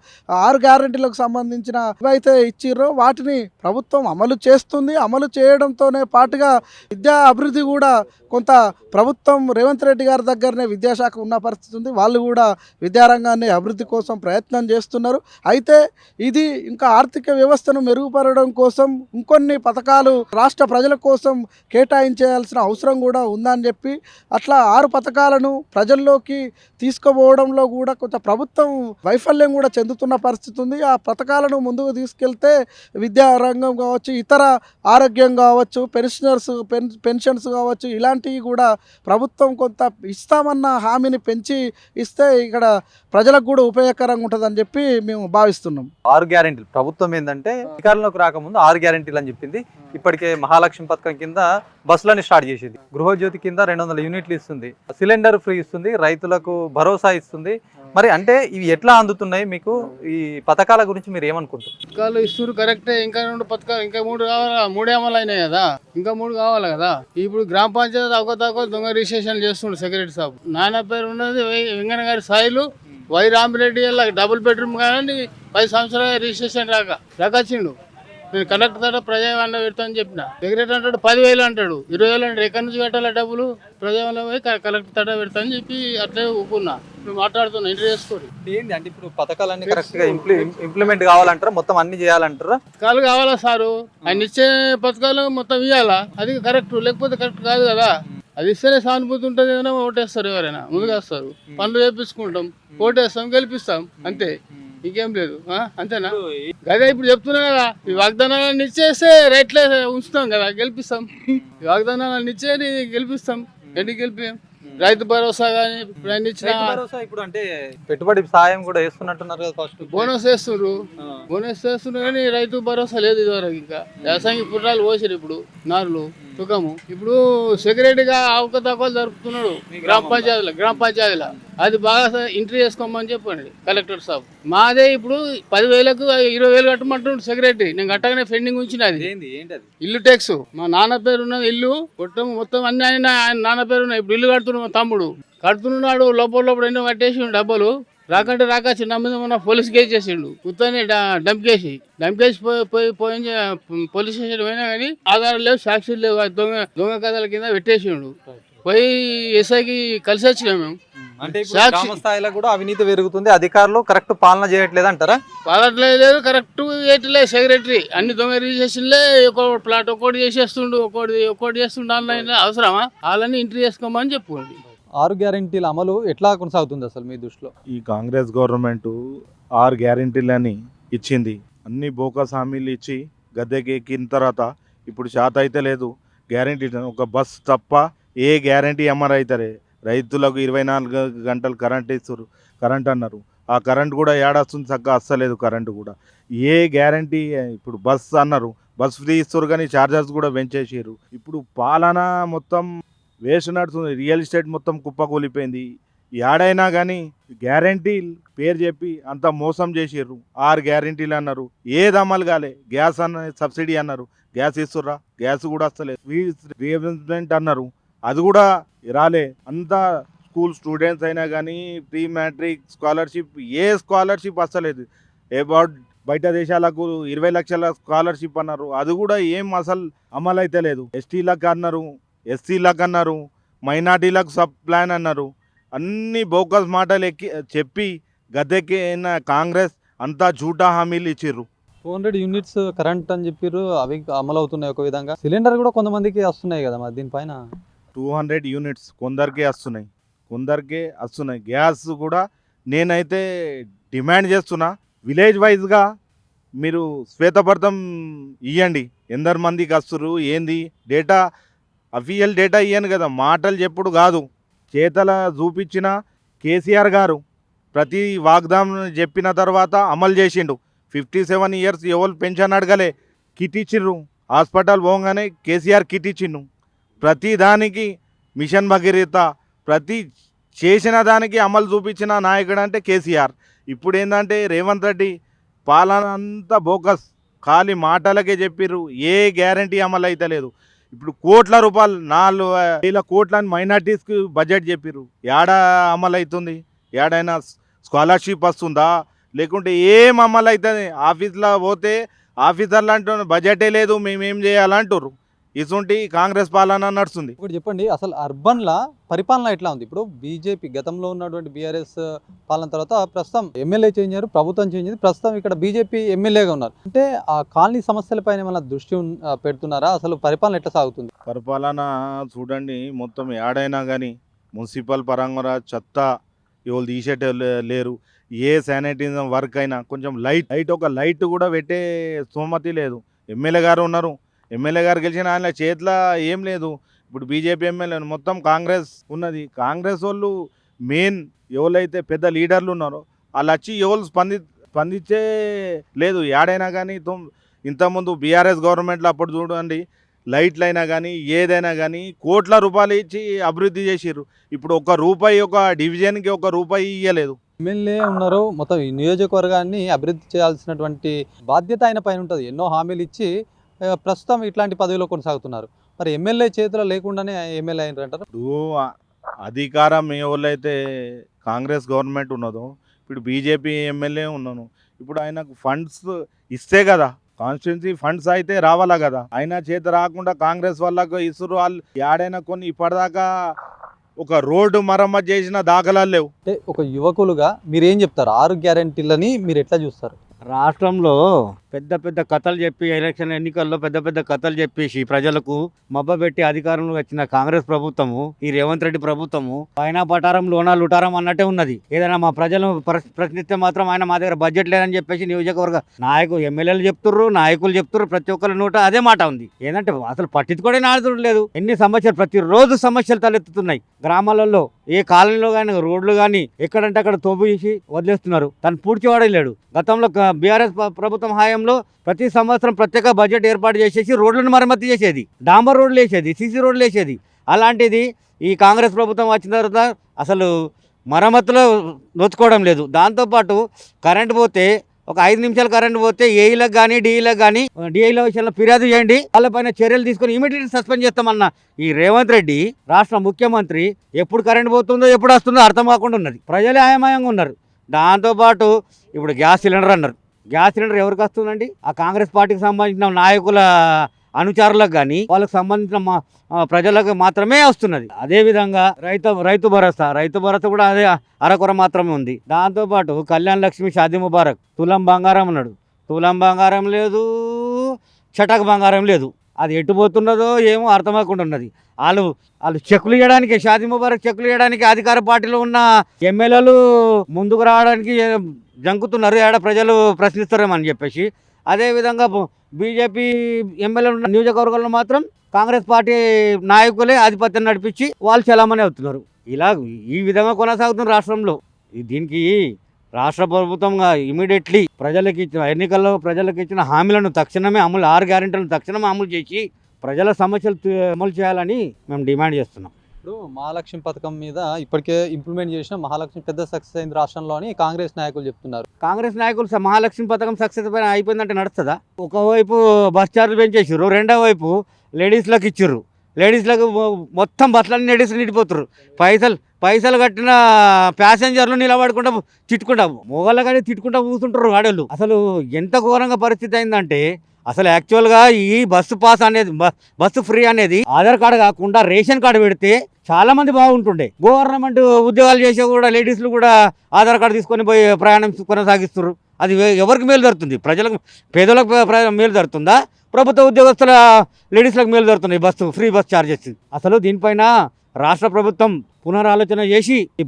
6 గ్యారెంటీలకు సంబంధించిన ఏవైతే ఇచ్చిర్రో వాటిని ప్రభుత్వం అమలు చేస్తుంది. అమలు చేయడంతోనే పాటుగా విద్యా అభివృద్ధి కూడా కొంత ప్రభుత్వం రేవంత్ రెడ్డి గారి దగ్గరనే విద్యాశాఖ ఉన్న పరిస్థితి ఉంది. వాళ్ళు కూడా విద్యారంగాన్ని అభివృద్ధి కోసం ప్రయత్నం చేస్తున్నారు. అయితే ఇది ఇంకా ఆర్థిక వ్యవస్థను మెరుగుపరచడం కోసం ఇంకొన్ని పథకాలు రాష్ట్ర ప్రజల కోసం కేటాయించాల్సిన అవసరం కూడా ఉందని చెప్పి అట్లా 6 పథకాలను ప్రజల్లోకి తీసుకుపోవడంలో కూడా కొంత ప్రభుత్వం వైఫల్యం కూడా చెందుతున్న పరిస్థితి ఉంది. ఆ పథకాలను ముందుకు తీసుకెళ్తే విద్యా రంగం కావచ్చు, ఇతర ఆరోగ్యం కావచ్చు, పెన్షన్స్ కావచ్చు, ఇలాంటివి కూడా ప్రభుత్వం కొంత ఇస్తామన్న హామీని పెంచి ఇస్తే ఇక్కడ ప్రజలకు కూడా ఉపయోగకరంగా ఉంటుందని చెప్పి మేము భావిస్తున్నాం. 6 గ్యారెంటీలు ప్రభుత్వం ఏంటంటే అధికారంలోకి రాకముందు 6 గ్యారెంటీలు అని చెప్పింది. ఇప్పటికే మహాలక్ష్మి పథకం కింద బస్సులని స్టార్ట్ చేసింది. గృహజ్యోతి కింద 200 యూనిట్లు ఇస్తుంది. సిలిండర్ ఫ్రీ ఇస్తుంది. రైతులకు భరోసా ఇస్తుంది. మరి అంటే ఇవి ఎట్లా అందుతున్నాయి మీకు? ఈ పథకాల గురించి మీరు ఏమనుకుంటారు? పథకాలు ఇస్తారు కరెక్టే. ఇంకా 2 పథకాలు, ఇంకా 3 కావాలా? 3 అమలు అయినాయి కదా, ఇంకా 3 కావాలి కదా. ఇప్పుడు గ్రామ పంచాయతీ అవకతవకలు దొంగ రిజిస్ట్రేషన్ చేస్తుండ్రు సెక్రటరీ సాబ్. నాన్న పేరు ఉన్నది వెంకన్న గారి Sailu, Y Ramireddy double bedroom కానీ 10 సంవత్సరాల రిజిస్ట్రేషన్ రాకొచ్చిండు. నేను కలెక్టర్ తోట ప్రజావాణిలో పెడతా అని చెప్పిన. సెక్రటరీ అంటాడు 10,000 అంటాడు, 20,000 అంటాడు. ఎక్కడి నుంచి పెట్టాలి డబ్బులు? ప్రజావాణిలో పోయి కలెక్టర్ తోట పెడతా అని చెప్పి అట్లే ఊకున్నా. నువ్వు మాట్లాడుతున్నా, ఇంటర్ చేసుకోండి. ఏంటి అంటే ఇప్పుడు పథకాలన్నీ కరెక్ట్ గా ఇంప్లిమెంట్ కావాలంటారా? మొత్తం అన్ని చేయాలంటారా? పథకాలు కావాలా సారు? ఆయన ఇచ్చే పథకాలు మొత్తం ఇవ్వాలా? అది కరెక్ట్, లేకపోతే కరెక్ట్ కాదు కదా. అది ఇస్తేనే సానుభూతి ఉంటుంది. ఏదైనా ఓటేస్తారు, ఎవరైనా ముందుగా వస్తారు, పనులు చేపించుకుంటాం, ఓటేస్తాం, గెలిపిస్తాం, అంతే, ఇంకేం లేదు. అంతేనా? అదే ఇప్పుడు చెప్తున్నా కదా, ఈ వాగ్దానాలను ఇచ్చేస్తే రైట్లే ఉంచుతాం కదా, గెలిపిస్తాం. ఈ వాగ్దానాలను ఇచ్చేది గెలిపిస్తాం. ఎందుకు గెలిపాం? రైతు భరోసా కానీ ఇప్పుడు అంటే పెట్టుబడి సాయం కూడా వేస్తున్నట్టున్నారు కదా. ఫస్ట్ బోనస్ వేస్తున్నారు కానీ రైతు భరోసా లేదు ఇదివరకు. ఇంకా వ్యవసాయం పుట్టాలు పోసారు ఇప్పుడు నారులు తుకము. ఇప్పుడు సెక్రటరీగా అవకతవకలు జరుపుతున్నాడు గ్రామ పంచాయతీలో. అది బాగా ఎంట్రీ చేసుకోమని చెప్పండి కలెక్టర్ సాబ్. మాదే ఇప్పుడు 10,000కు 20,000 కట్టమంటున్నాడు సెక్రటరీ. నేను కట్టగానే పెండింగ్ ఉంచినది ఇల్లు ట్యాక్స్. మా నాన్న పేరు ఉన్నది ఇల్లు మొత్తం అన్ని ఆయన నాన్న పేరు ఉన్నాయి. ఇప్పుడు ఇల్లు కడుతున్నాడు మా తమ్ముడు, కడుతున్నాడు. లోపల ఎన్నో కట్టేసి డబ్బులు రాకంటే రాకచ్చి నా మీద మొన్న పోలీస్ కేసు చేసిండు. ఉత్తనే డంకేసి పోయి పోలీస్ స్టేషన్ పోయినా కానీ ఆధారాలు లేవు, సాక్షులు లేవు. దొంగ కథల కింద పెట్టేసిండు. పోయి ఎస్ఐకి కలిసి వచ్చినాం మేము. అంటే గ్రామ స్థాయిలో కూడా అవినీతి పెరుగుతుంది, అధికారులు కరెక్ట్ పాలన చేయట్లేదు అంటారా? పాలట్లేదు, కరెక్ట్ చేయట్లేదు సెక్రటరీ. అన్ని దొంగ రిజిస్ట్రేషన్లే, ఒక ప్లాట్ ఒక్కోటి చేసేస్తుండు, ఒక్కోటి చేస్తుండు. ఆన్లైన్ అవసరమా? వాళ్ళని ఎంట్రీ చేసుకోమని చెప్పుకోండి. 6 గ్యారెంటీల అమలు ఎట్లా కొనసాగుతుంది అసలు మీ దృష్టిలో? ఈ కాంగ్రెస్ గవర్నమెంట్ 6 గ్యారెంటీలని ఇచ్చింది. అన్ని బోకస్ హామీలు ఇచ్చి గద్దెకి ఎక్కిన తర్వాత ఇప్పుడు శాత అయితే లేదు గ్యారెంటీ. ఒక బస్ తప్ప ఏ గ్యారెంటీ అమలు అవుతారే. రైతులకు 24 గంటలు కరెంట్ ఇస్తారు, కరెంట్ అన్నారు. ఆ కరెంట్ కూడా ఏడాస్తుంది చక్కగా అస్సలేదు కరెంటు కూడా. ఏ గ్యారంటీ ఇప్పుడు బస్ అన్నారు, బస్ ఫ్రీ ఇస్తారు కానీ ఛార్జెస్ కూడా పెంచేసారు. ఇప్పుడు పాలన మొత్తం వేస్ట్ నడుస్తుంది, రియల్ ఎస్టేట్ మొత్తం కుప్పకూలిపోయింది. ఏడైనా కానీ గ్యారంటీ పేరు చెప్పి అంత మోసం చేసారు. 6 గ్యారంటీలు అన్నారు, ఏది అమలు కాలే. గ్యాస్ అన్న సబ్సిడీ అన్నారు, గ్యాస్ ఇస్తుర్రా? గ్యాస్ కూడా వస్తలేదు. ఫీజ్ రీఎంబర్స్మెంట్ అన్నారు, అది కూడా రాలే. అంతా స్కూల్ స్టూడెంట్స్ అయినా కానీ ప్రీ మ్యాట్రిక్ స్కాలర్షిప్, ఏ స్కాలర్షిప్ వస్తలేదు. అబౌట్ బయట దేశాలకు 20 లక్షల స్కాలర్షిప్ అన్నారు, అది కూడా ఏం అసలు అమలు అయితే లేదు. ఎస్టీలకు అన్నారు, ఎస్సీలకు అన్నారు, మైనార్టీలకు సబ్ ప్లాన్ అన్నారు. అన్ని బోకస్ మాటలు చెప్పి గద్దెక్కిన కాంగ్రెస్ అంతా జూటా హామీలు ఇచ్చిర్రు. 200 యూనిట్స్ కరెంట్ అని చెప్పారు, అవి అమలు అవుతున్నాయి ఒక విధంగా. సిలిండర్ కూడా కొంతమందికి వస్తున్నాయి కదా, మరి దీనిపైన 200 యూనిట్స్ కొందరికే వస్తున్నాయి. గ్యాస్ కూడా నేనైతే డిమాండ్ చేస్తున్నా, విలేజ్ వైజ్గా మీరు శ్వేతపత్రం ఇవ్వండి, ఎందరు మందికి వస్తున్నారు ఏంది డేటా, అఫీషియల్ డేటా ఇవ్వను కదా, మాటలు చెప్పుడు కాదు. చేతల చూపించిన కేసీఆర్ గారు ప్రతి వాగ్దానం చెప్పిన తర్వాత అమలు చేసిండు. 57 ఇయర్స్ ఎవరు పెన్షన్ అడగలే, కిట్ ఇచ్చిండ్రు. హాస్పిటల్ పోగానే కేసీఆర్ కిట్ ఇచ్చిండు. ప్రతి దానికి మిషన్ భగీరథ, ప్రతి చేసిన దానికి అమలు చూపించిన నాయకుడు అంటే కేసీఆర్. ఇప్పుడు ఏంటంటే రేవంత్ రెడ్డి పాలన అంతా బోకస్, ఖాళీ మాటలకే చెప్పిర్రు, ఏ గ్యారంటీ అమలు అయితే లేదు. ఇప్పుడు కోట్ల రూపాయలు 4,000 కోట్లని మైనార్టీస్కి బడ్జెట్ చెప్పిర్రు, ఏడా అమలు అవుతుంది? ఏడైనా స్కాలర్షిప్ వస్తుందా? లేకుంటే ఏం అమలు అవుతుంది? ఆఫీస్లో పోతే ఆఫీసర్లు అంటున్నారు బడ్జెటే లేదు, మేమేం చేయాలంటారు. ఇటువంటి కాంగ్రెస్ పాలన నడుస్తుంది. ఇప్పుడు చెప్పండి, అసలు అర్బన్ల పరిపాలన ఎట్లా ఉంది? ఇప్పుడు బీజేపీ గతంలో ఉన్నటువంటి బీఆర్ఎస్ పాలన తర్వాత ప్రస్తుతం ఎమ్మెల్యే చేంజ్ అయ్యారు, ప్రభుత్వం చేంజ్ అయింది, ప్రస్తుతం ఇక్కడ బీజేపీ ఎమ్మెల్యేగా ఉన్నారు. అంటే ఆ కాలనీ సమస్యలపైన ఏమైనా దృష్టి పెడుతున్నారా? అసలు పరిపాలన ఎట్లా సాగుతుంది? పరిపాలన చూడండి, మొత్తం ఏడైనా కానీ మున్సిపల్ పరంగా చెత్త ఎవరు తీసేటోళ్ళు లేరు. ఏ శానిటైజం వర్క్ అయినా కొంచెం ఒక లైట్ కూడా పెట్టే స్తోమతి లేదు. ఎమ్మెల్యే గారు ఉన్నారు, ఎమ్మెల్యే గారు గెలిచిన ఆయన చేతిలో ఏం లేదు. ఇప్పుడు బీజేపీ ఎమ్మెల్యే మొత్తం కాంగ్రెస్ ఉన్నది. కాంగ్రెస్ వాళ్ళు మెయిన్ ఎవరైతే పెద్ద లీడర్లు ఉన్నారో వాళ్ళు వచ్చి ఎవరు స్పందించే లేదు. ఏడైనా కానీ ఇంతకుముందు బీఆర్ఎస్ గవర్నమెంట్లో అప్పుడు చూడండి, లైట్లు అయినా కానీ ఏదైనా కానీ కోట్ల రూపాయలు ఇచ్చి అభివృద్ధి చేసిర్రు. ఇప్పుడు ఒక డివిజన్కి ₹1 ఇవ్వలేదు. ఎమ్మెల్యే ఉన్నారు, మొత్తం ఈ నియోజకవర్గాన్ని అభివృద్ధి చేయాల్సినటువంటి బాధ్యత ఆయన పైన ఉంటుంది. ఎన్నో హామీలు ఇచ్చి ప్రస్తుతం ఇట్లాంటి పదవిలో కొనసాగుతున్నారు. మరి ఎమ్మెల్యే చేతిలో లేకుండానే ఎమ్మెల్యే అయినారంటారు. ఇప్పుడు అధికారం ఎవరైతే కాంగ్రెస్ గవర్నమెంట్ ఉన్నదో, ఇప్పుడు బీజేపీ ఎమ్మెల్యే ఉన్నాను, ఇప్పుడు ఆయనకు ఫండ్స్ ఇస్తే కదా, కాన్స్టిట్యున్సీ ఫండ్స్ అయితే రావాలా కదా. అయినా చేత రాకుండా కాంగ్రెస్ వాళ్ళకు ఇసురు. వాళ్ళు ఏడైనా కొన్ని ఇప్పటిదాకా ఒక రోడ్డు మరమ్మతు చేసిన దాఖలాలు లేవు. అంటే ఒక యువకులుగా మీరు ఏం చెప్తారు? 6 గ్యారెంటీలని మీరు ఎట్లా చూస్తారు? రాష్ట్రంలో పెద్ద పెద్ద కథలు చెప్పి ఎలక్షన్ ఎన్నికల్లో పెద్ద పెద్ద కథలు చెప్పేసి ప్రజలకు మబ్బబెట్టి అధికారంలో వచ్చిన కాంగ్రెస్ ప్రభుత్వము, ఈ రేవంత్ రెడ్డి ప్రభుత్వము ఆయన పటారం లోనా లుటారం అన్నట్టే ఉన్నది. ఏదైనా మా ప్రజలు ప్రశ్నిస్తే మాత్రం ఆయన మా దగ్గర బడ్జెట్ లేదని చెప్పేసి నియోజకవర్గ ఎమ్మెల్యేలు చెప్తుర్రు, నాయకులు చెప్తుర్రు, ప్రతి ఒక్కరి నోట అదే మాట ఉంది. ఏంటంటే అసలు పట్టించుకోవడం నాదుడు లేదు. ఎన్ని సమస్యలు, ప్రతిరోజు సమస్యలు తలెత్తుతున్నాయి గ్రామాలలో. ఏ కాలనీలో కానీ రోడ్లు కానీ ఎక్కడంటే అక్కడ తోబేసి వదిలేస్తున్నారు, తను పూడ్చి వాడలేడు. గతంలో బీఆర్ఎస్ ప్రభుత్వం హయాంలో ప్రతి సంవత్సరం ప్రత్యేక బడ్జెట్ ఏర్పాటు చేసేసి రోడ్లను మరమ్మతు చేసేది, డాంబర్ రోడ్లు వేసేది, సీసీ రోడ్లు వేసేది. అలాంటిది ఈ కాంగ్రెస్ ప్రభుత్వం వచ్చిన తర్వాత అసలు మరమ్మతులో నొచ్చుకోవడం లేదు. దాంతోపాటు కరెంటు పోతే ఒక 5 నిమిషాలు కరెంట్ పోతే ఏఈలకు కానీ డిఈలకు కానీ డిఐల విషయంలో ఫిర్యాదు చేయండి, వాళ్ళపైన చర్యలు తీసుకొని ఇమీడియట్లీ సస్పెండ్ చేస్తామన్న ఈ రేవంత్ రెడ్డి రాష్ట్ర ముఖ్యమంత్రి ఎప్పుడు కరెంట్ పోతుందో ఎప్పుడు వస్తుందో అర్థం కాకుండా ఉన్నది. ప్రజలే ఆయమయంగా ఉన్నారు. దాంతోపాటు ఇప్పుడు గ్యాస్ సిలిండర్ అన్నారు. గ్యాస్ సిలిండర్ ఎవరికి వస్తుందండి? ఆ కాంగ్రెస్ పార్టీకి సంబంధించిన నాయకుల అనుచరులకు కానీ వాళ్ళకి సంబంధించిన ప్రజలకు మాత్రమే వస్తున్నది. అదేవిధంగా రైతు భరోసా కూడా అదే అరకొర మాత్రమే ఉంది. దాంతోపాటు కళ్యాణ్ లక్ష్మి షాదీ ముబారక్, తులం బంగారం అన్నాడు, తులం బంగారం లేదు, చటక్ బంగారం లేదు. అది ఎట్టుపోతున్నదో ఏమో అర్థమవకుండా ఉన్నది. వాళ్ళు చెక్కులు ఇవ్వడానికి, షాదీ ముబారక్ చెక్కులు ఇవ్వడానికి అధికార పార్టీలో ఉన్న ఎమ్మెల్యేలు ముందుకు రావడానికి జంకుతున్నారు, ఏడ ప్రజలు ప్రశ్నిస్తారేమని చెప్పేసి. అదేవిధంగా బీజేపీ ఎమ్మెల్యేలు ఉన్న నియోజకవర్గంలో మాత్రం కాంగ్రెస్ పార్టీ నాయకులే ఆధిపత్యం నడిపించి వాళ్ళు చలామణి అవుతున్నారు. ఇలా ఈ విధంగా కొనసాగుతుంది రాష్ట్రంలో. దీనికి రాష్ట్ర ప్రభుత్వంగా ఇమీడియట్లీ ప్రజలకు ఇచ్చిన ఎన్నికల్లో ప్రజలకు ఇచ్చిన హామీలను తక్షణమే అమలు 6 గ్యారెంటీలను తక్షణమే అమలు చేసి ప్రజల సమస్యలు అమలు చేయాలని మేము డిమాండ్ చేస్తున్నాం. ఇప్పుడు మహాలక్ష్మి పథకం మీద ఇప్పటికే ఇంప్లిమెంట్ చేసిన మహాలక్ష్మి పెద్ద సక్సెస్ అయింది రాష్ట్రంలో అని కాంగ్రెస్ నాయకులు చెప్తున్నారు. కాంగ్రెస్ నాయకులు మహాలక్ష్మి పథకం సక్సెస్ అయిపోయిందంటే నడుస్తుందా? ఒకవైపు బస్ ఛార్జ్ పెంచేసారు, రెండో వైపు లేడీస్లకు ఇచ్చిర్రు. లేడీస్లకు మొత్తం బస్సులన్నీ లేడీస్ నిండిపోతారు. పైసలు కట్టిన ప్యాసింజర్లు నిలబడకుండా తిట్టుకుంటా మొగళ్ళు కానీ తిట్టుకుంటా కూర్చుంటారు ఆడోళ్ళు. అసలు ఎంత ఘోరంగా పరిస్థితి అయిందంటే అసలు యాక్చువల్గా ఈ బస్సు పాస్ అనేది బస్సు ఫ్రీ అనేది ఆధార్ కార్డు కాకుండా రేషన్ కార్డు పెడితే చాలా మంది బాగుంటుండే. గవర్నమెంట్ ఉద్యోగాలు చేసే కూడా లేడీస్లు కూడా ఆధార్ కార్డు తీసుకొని పోయి ప్రయాణం కొనసాగిస్తారు. అది ఎవరికి మేలు జరుగుతుంది? ప్రజలకు, పేదలకు మేలు జరుగుతుందా? ప్రభుత్వ ఉద్యోగస్తుల లేడీస్లకు మేలు జరుగుతున్నాయి బస్సు ఫ్రీ బస్ ఛార్జెస్. అసలు దీనిపైన రాష్ట్ర ప్రభుత్వం పునరాలోచన చేసి ఈ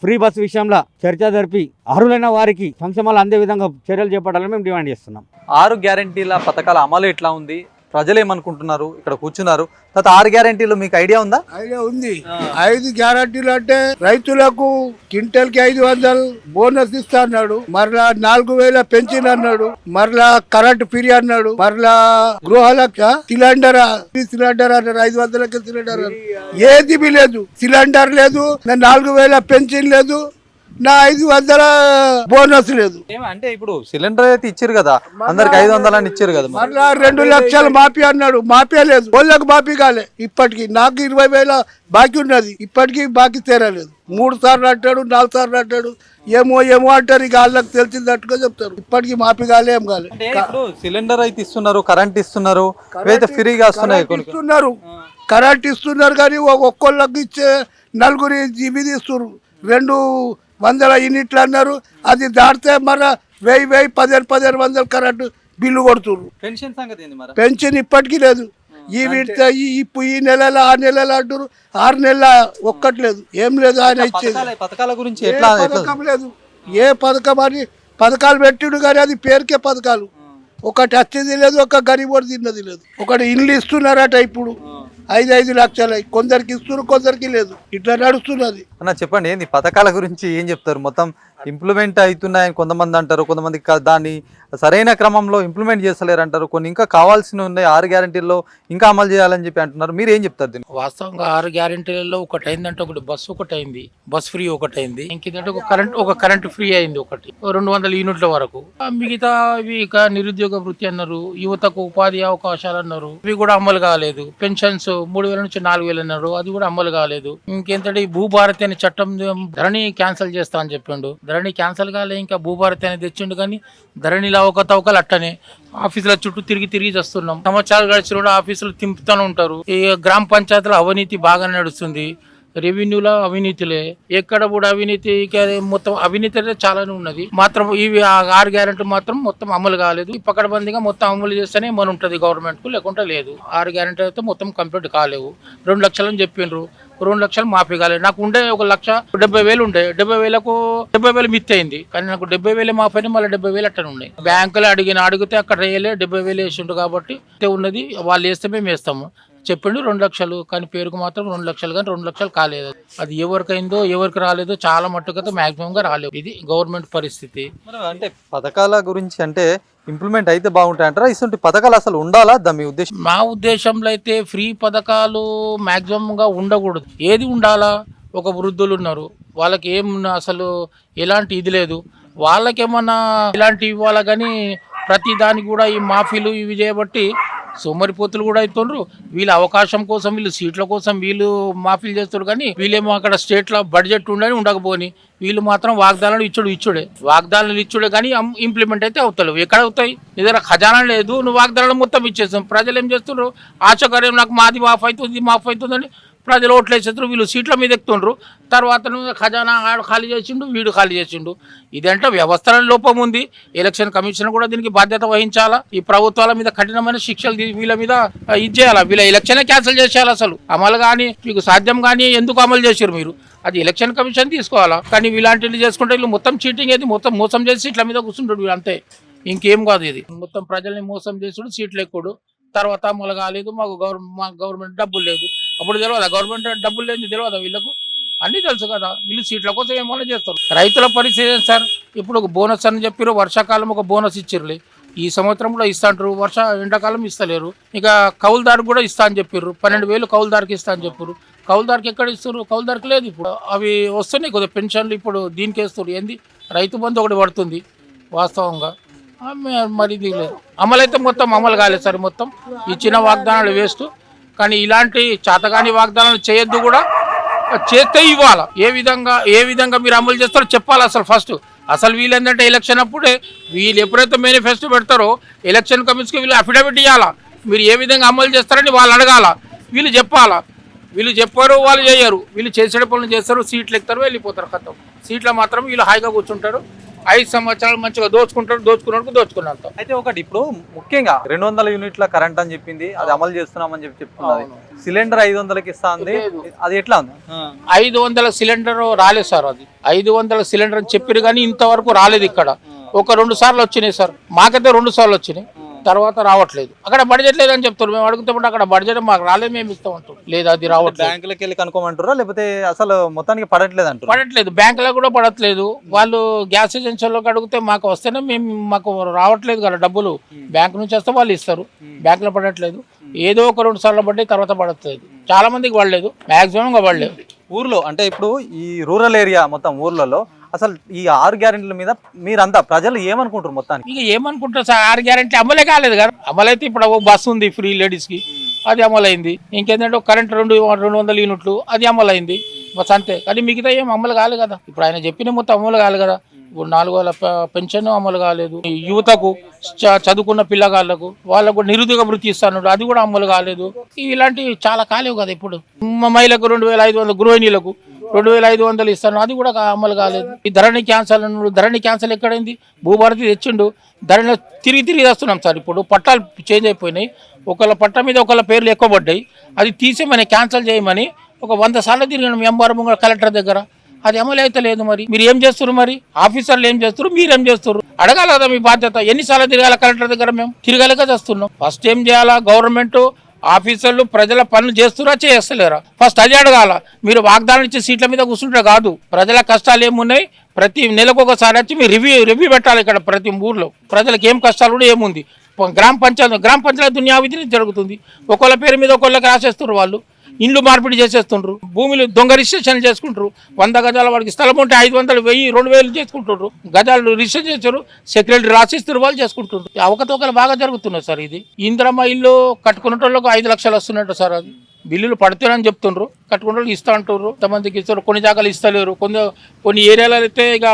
ఫ్రీ బస్సు విషయంలో చర్చ జరిపి అర్హులైన వారికి సంక్షేమాలు అందే విధంగా చర్యలు చేపట్టాలని మేము డిమాండ్ చేస్తున్నాం. 6 గ్యారెంటీల పథకాల అమలు ఎట్లా ఉంది, ప్రజలు ఏమనుకుంటున్నారు, ఇక్కడ కూర్చున్నారు. తర్వాత 6 గ్యారెంటీలు మీకు ఐడియా ఉందా? ఐడియా ఉంది. 5 గ్యారంటీలు అంటే రైతులకు క్వింటల్ కి 500 బోనస్ ఇస్తా అన్నాడు, మరలా 4000 పెన్షన్ అన్నాడు, మరలా కరెంట్ ఫ్రీ అన్నాడు, మరలా గృహాలకు సిలిండర్ అన్నారు, 500కి సిలిండర్. ఏది లేదు, సిలిండర్ లేదు, 4000 పెన్షన్ లేదు, నా 500 బోనస్ లేదు. అంటే ఇప్పుడు సిలిండర్ అయితే ఇచ్చారు కదా, అందరికి 500 అని ఇచ్చారు కదా, మరలా 2 లక్షలు మాఫీ అన్నాడు, మాఫీ లేదు, వాళ్ళకి మాఫీ కాలే. ఇప్పటికి నాకు 20,000 బాకీ ఉన్నది, ఇప్పటికీ బాకీ తీరలేదు. 3 సార్లు అంటాడు, 4 సార్లు అంటాడు, ఏమో అంటారు. ఇక వాళ్ళకి తెలిసిందట్టుగా చెప్తారు. ఇప్పటికీ మాఫీ కాలే, ఏం కాలే. ఇప్పుడు సిలిండర్ అయితే ఇస్తున్నారు, కరెంట్ ఇస్తున్నారు, ఇవైతే ఫ్రీగా వస్తున్నాయి. కరెంట్ ఇస్తున్నారు కానీ ఒక్కొక్కళ్ళకి ఇచ్చే 4 జీబీ ఇస్తున్నారు. 200 యూనిట్లు అన్నారు, అది దాటితే మరి 1000 1500 కరెంటు బిల్లు కొడుతున్నారు. పెన్షన్ సంగతి ఏంది మరి? పెన్షన్ ఇప్పటికీ లేదు. ఈ నెలలో ఆ నెలలో అంటారు, 6 నెలల ఒక్కట్లేదు, ఏం లేదు. ఆయన ఇచ్చేది పథకాల గురించి పథకం లేదు. ఏ పథకం అని పథకాలు పెట్టిడు కానీ అది పేరుకే పథకాలు. ఒకటి వచ్చేది లేదు, ఒక గరీబోడు తిన్నది లేదు. ఒకటి ఇండ్లు ఇస్తున్నారట, ఇప్పుడు 5 లక్షలు కొందరికి ఇస్తున్నారు, కొందరికి లేదు. ఇట్లా నడుస్తున్నది. అన్న చెప్పండి, ఏంది పథకాల గురించి ఏం చెప్తారు? మొత్తం ఇంప్లిమెంట్ అవుతున్నాయని కొంతమంది అంటారు, కొంతమంది దాన్ని సరైన క్రమంలో ఇంప్లిమెంట్ చేస్తలేరు అంటారు, కొన్ని ఇంకా కావాల్సినవి ఉన్నాయి 6 గ్యారెంటీల్లో ఇంకా అమలు చేయాలని చెప్పి అంటున్నారు. మీరు ఏం చెప్తారు దీన్ని? వాస్తవంగా 6 గ్యారెంటీలలో ఒకటి అయిందంటే, ఒకటి బస్సు ఒకటి అయింది, బస్ ఫ్రీ ఒకటి అయింది, ఇంకేంటంటే ఒక కరెంట్ ఫ్రీ అయింది, ఒకటి 200 యూనిట్ల వరకు. మిగతా ఇక నిరుద్యోగ వృత్తి అన్నారు, యువతకు ఉపాధి అవకాశాలు అన్నారు, ఇవి కూడా అమలు కాలేదు. పెన్షన్స్ 3000 నుంచి 4000 అన్నారు, అది కూడా అమలు కాలేదు. ఇంకేంటంటే ఈ భూభారతి అనే చట్టం ధరణి క్యాన్సిల్ చేస్తా అని చెప్పిండు, ధరణి క్యాన్సిల్ కాలే. ఇంకా భూభారతి అనేది తెచ్చిండు కానీ ధరణిలో అవకతవకలు అట్టనే ఆఫీసుల చుట్టూ తిరిగి వస్తున్నాం. సంవత్సరాలు గడిచి కూడా ఆఫీసులు తింపుతూనే ఉంటారు. ఈ గ్రామ పంచాయతీల అవినీతి బాగా నడుస్తుంది, రెవెన్యూలో అవినీతిలే, ఎక్కడ కూడా అవినీతి, మొత్తం అవినీతి అయితే చాలానే ఉన్నది. మాత్రం ఇవి 6 గ్యారెంటీ మాత్రం మొత్తం అమలు కాలేదు. పకడ్బందీగా మొత్తం అమలు చేస్తేనే మన ఉంటుంది గవర్నమెంట్ కు, లేకుంటే లేదు. 6 గ్యారెంటీ అయితే మొత్తం కంప్లీట్ కాలేవు. 2 లక్షలు అని చెప్పిండ్రు, 2 లక్షలు మాఫీ కాలేదు. నాకు ఉండే 1,70,000 ఉండే, 70,000కు 70,000 మిత్ అయింది. కానీ నాకు 70,000 మాఫీ అయినా మళ్ళీ 70,000 అట్టనే ఉన్నాయి. బ్యాంకులో అడిగితే అక్కడ వేయలే, 70,000 వేసిండు. కాబట్టి ఉన్నది వాళ్ళు వేస్తే మేము వేస్తాము చెప్పిండు 2 లక్షలు, కానీ పేరుకు మాత్రం 2 లక్షలు, కానీ 2 లక్షలు కాలేదు. అది ఎవరికైందో ఎవరికి రాలేదో చాలా మట్టుకైతే మాక్సిమం గా రాలేదు. ఇది గవర్నమెంట్ పరిస్థితి. అంటే పథకాల గురించి అంటే ఇంప్లిమెంట్ అయితే బాగుంటాయి అంటారా? ఇటువంటి పథకాలు అసలు ఉండాలా మీ ఉద్దేశం? మా ఉద్దేశంలో అయితే ఫ్రీ పథకాలు మాక్సిమం గా ఉండకూడదు. ఏది ఉండాలా? ఒక వృద్ధులు ఉన్నారు, వాళ్ళకి ఏం అసలు ఎలాంటి ఇది లేదు, వాళ్ళకేమన్నా ఇలాంటి ఇవ్వాలా. కానీ ప్రతి దానికి కూడా ఈ మాఫీలు ఇవి చేయబట్టి సోమరిపోతులు కూడా అవుతుండ్రు. వీళ్ళ అవకాశం కోసం, వీళ్ళు సీట్ల కోసం వీళ్ళు మాఫీలు చేస్తారు. కానీ వీళ్ళేమో అక్కడ స్టేట్ లో బడ్జెట్ ఉండని ఉండకపోని వీళ్ళు మాత్రం వాగ్దానాలు ఇచ్చుడే కానీ ఇంప్లిమెంట్ అయితే అవుతలేవు. ఎక్కడ అవుతాయి? నీ దగ్గర ఖజానా లేదు, నువ్వు వాగ్దానాలు మొత్తం ఇచ్చేస్తాం. ప్రజలు ఏం చేస్తున్నారు? ఆశకార్యం నాకు మాది మాఫ్ అవుతుందని ప్రజలు ఓట్లు వేసేస్తారు, వీళ్ళు సీట్ల మీద ఎక్కుతుండ్రు. తర్వాత ఖజానా ఆడు ఖాళీ చేసిండు, వీడు ఖాళీ చేసిండు. ఇదంటే వ్యవస్థల లోపం ఉంది. ఎలక్షన్ కమిషన్ కూడా దీనికి బాధ్యత వహించాలా. ఈ ప్రభుత్వాల మీద కఠినమైన శిక్షలు వీళ్ళ మీద ఇది చేయాలా. వీళ్ళ ఎలక్షనే క్యాన్సిల్ చేసేయాలి. అసలు అమలు కానీ మీకు సాధ్యం కానీ ఎందుకు అమలు చేశారు మీరు? అది ఎలక్షన్ కమిషన్ తీసుకోవాలా. కానీ వీళ్ళంటివి చేసుకుంటే వీళ్ళు మొత్తం చీటింగ్ అయితే మొత్తం మోసం చేసి సీట్ల మీద కూర్చుంటాడు వీళ్ళు, అంతే, ఇంకేం కాదు. ఇది మొత్తం ప్రజల్ని మోసం చేసుడు, సీట్లు ఎక్కుడు. తర్వాత అమలు కాలేదు, మా గవర్నమెంట్ డబ్బులు లేదు. అప్పుడు తెలియదా? గవర్నమెంట్ డబ్బులు లేదు తెలియదా వీళ్ళకు? అన్నీ తెలుసు కదా. వీళ్ళు సీట్ల కోసం ఏమన్నా చేస్తారు. రైతుల పరిస్థితి ఏంటి సార్? ఇప్పుడు ఒక బోనస్ అని చెప్పారు, వర్షాకాలం ఒక బోనస్ ఇచ్చిర్రు. ఈ సంవత్సరం కూడా ఇస్తా అంటారు, ఎండాకాలం ఇస్తలేరు. ఇక కౌలుదారికి కూడా ఇస్తా అని చెప్పారు, 12,000 కౌలుదారికి ఇస్తా అని చెప్పారు. కౌలుదారికి ఎక్కడ ఇస్తారు? కౌలుదారికి లేదు. ఇప్పుడు అవి వస్తున్నాయి కొద్దిగా పెన్షన్లు, ఇప్పుడు దీనికి వేస్తారు. ఏంది రైతు బంధు ఒకటి పడుతుంది వాస్తవంగా, మరి ఇది లేదు. అమలైతే మొత్తం అమలు కాలేదు సార్. మొత్తం ఇచ్చిన వాగ్దానాలు వేస్ట్. కానీ ఇలాంటి చేతగాని వాగ్దానాలు చేయొద్దు, కూడా చేస్తే ఇవ్వాలా. ఏ విధంగా మీరు అమలు చేస్తారో చెప్పాలి అసలు ఫస్ట్. అసలు వీళ్ళు ఏంటంటే ఎలక్షన్ అప్పుడే వీళ్ళు ఎప్పుడైతే మేనిఫెస్టో పెడతారో ఎలక్షన్ కమిషన్కి వీళ్ళు అఫిడవిట్ ఇవ్వాలా. మీరు ఏ విధంగా అమలు చేస్తారని వాళ్ళు అడగాల, వీళ్ళు చెప్పాలా. వీళ్ళు చెప్పారు, వాళ్ళు చేయరు. వీళ్ళు చేసే పనులు చేస్తారు, సీట్లు ఎక్కుతారు, వెళ్ళిపోతారు. కథం సీట్లో మాత్రం వీళ్ళు హాయిగా కూర్చుంటారు. 5 సంవత్సరాలు మంచిగా దోచుకున్నంత. అయితే ఒకటి ఇప్పుడు ముఖ్యంగా 200 యూనిట్ల కరెంట్ అని చెప్పింది, అది అమలు చేస్తున్నామని చెప్తున్నది. సిలిండర్ 500కి ఇస్తా ఉంది, అది ఎట్లా ఉంది? 500 సిలిండర్ రాలేదు సార్. అది 500 సిలిండర్ అని చెప్పారు కానీ ఇంతవరకు రాలేదు. ఇక్కడ 1-2 సార్లు వచ్చినాయి సార్. మాకైతే 2 సార్లు వచ్చినాయి, తర్వాత రావట్లేదు. అక్కడ బడ్జెట్ లేదని చెప్తారు. మేము అడుగుతామంటే అక్కడ బడ్జెట్ మాకు రాలేదు, మేము ఇస్తాం అంటారు. లేదు, అది రావట్లేదు. బ్యాంకులకి వెళ్ళి కనుక్కోమంటారా, లేకపోతే అసలు మొత్తానికి పడట్లేదు అంటారు? పడట్లేదు, బ్యాంకులో కూడా పడట్లేదు. వాళ్ళు గ్యాస్ ఏజెన్సీలోకి అడిగితే మాకు వస్తేనే మాకు రావట్లేదు కదా డబ్బులు. బ్యాంకు నుంచి వస్తే వాళ్ళు ఇస్తారు, బ్యాంకులో పడట్లేదు. ఏదో 1-2 సార్లు పడ్డాయి, తర్వాత పడట్లేదు. చాలా మందికి పడలేదు, మాక్సిమం పడలేదు. ఊర్లో అంటే ఇప్పుడు ఈ రూరల్ ఏరియా మొత్తం ఊర్లలో అసలు ఈ 6 గ్యారెంటీల మీద మీరంతా ప్రజలు ఏమనుకుంటారు? మొత్తానికి ఇక ఏమనుకుంటారు సార్, 6 గ్యారెంటీ అమలే కాలేదు కదా. అమలైతే ఇప్పుడు బస్సు ఉంది ఫ్రీ లేడీస్కి, అది అమలైంది. ఇంకేంటంటే కరెంట్ 200 యూనిట్లు, అది అమలైంది. బస్ అంతే. కానీ మిగతా ఏం అమలు కాలేదు కదా. ఇప్పుడు ఆయన చెప్పిన మొత్తం అమలు కాలేదు కదా. ఇప్పుడు 4,000 పెన్షన్ అమలు కాలేదు. యువతకు, చదువుకున్న పిల్లగాళ్ళకు, వాళ్ళకు నిరుద్యోగ వృత్తి ఇస్తాను, అది కూడా అమలు కాలేదు. ఇలాంటివి చాలా కాలేవు కదా. ఇప్పుడు మహిళలకు 2,500, గృహిణీలకు 2,500 ఇస్తాను, అది కూడా అమలు కాలేదు. ఈ ధరణి క్యాన్సల్ ఎక్కడైంది? భూభారతి తెచ్చిండు, ధరణి తిరిగి వస్తున్నాం సార్. ఇప్పుడు పట్టాలు చేంజ్ అయిపోయినాయి, ఒకళ్ళ పట్ట మీద ఒకళ్ళ పేర్లు ఎక్కువ పడ్డాయి. అది తీసేమని, క్యాన్సల్ చేయమని 100 సార్లు తిరిగినాం ఎంఆర్ఓ కలెక్టర్ దగ్గర. అది అమలు అయితే లేదు. మరి మీరు ఏం చేస్తారు? మరి ఆఫీసర్లు ఏం చేస్తారు, మీరేం చేస్తారు? అడగాలి కదా మీ బాధ్యత. ఎన్నిసార్లు తిరగాల కలెక్టర్ దగ్గర? మేము తిరగలేక చేస్తున్నాం. ఫస్ట్ ఏం చేయాలా? గవర్నమెంట్ ఆఫీసర్లు ప్రజల పనులు చేస్తురా, చేస్తలేరా? ఫస్ట్ అది అడగాల. మీరు వాగ్దానం ఇచ్చే సీట్ల మీద కూర్చుంటే కాదు. ప్రజల కష్టాలు ఏమున్నాయి ప్రతి నెలకు ఒకసారి వచ్చి మీరు రివ్యూ పెట్టాలి. ఇక్కడ ప్రతి ఊర్లో ప్రజలకు ఏం కష్టాలు కూడా ఏముంది. గ్రామ పంచాయతీ దున్యావిధి జరుగుతుంది. ఒకళ్ళ పేరు మీద ఒకళ్ళకి రాసేస్తున్నారు. వాళ్ళు ఇండ్లు మార్పిడి చేసేస్తుండ్రు, భూములు దొంగ రిజిస్ట్రేషన్ చేసుకుంటారు. 100 గజాల వాడికి స్థలం ఉంటే 500, 1000, 2000 చేసుకుంటుండ్రు. గజాలు రిజిస్టర్ చేశారు, సెక్రటరీ రాసిస్తారు, వాళ్ళు చేసుకుంటుండ్రు. అవకతవకలు బాగా జరుగుతున్నాయి సార్. ఇది ఇందిరమ్మ ఇల్లు కట్టుకునేటోళ్ళకు 5 లక్షలు వస్తున్నట్టు సార్. అది బిల్లులు పడుతున్నాయని చెప్తుండ్రు, కట్టుకునే ఇస్తా అంటున్నారు. కొంతమందికి ఇస్తారు, కొన్ని జాగాలు ఇస్తలేరు. కొన్ని ఏరియాలో అయితే ఇక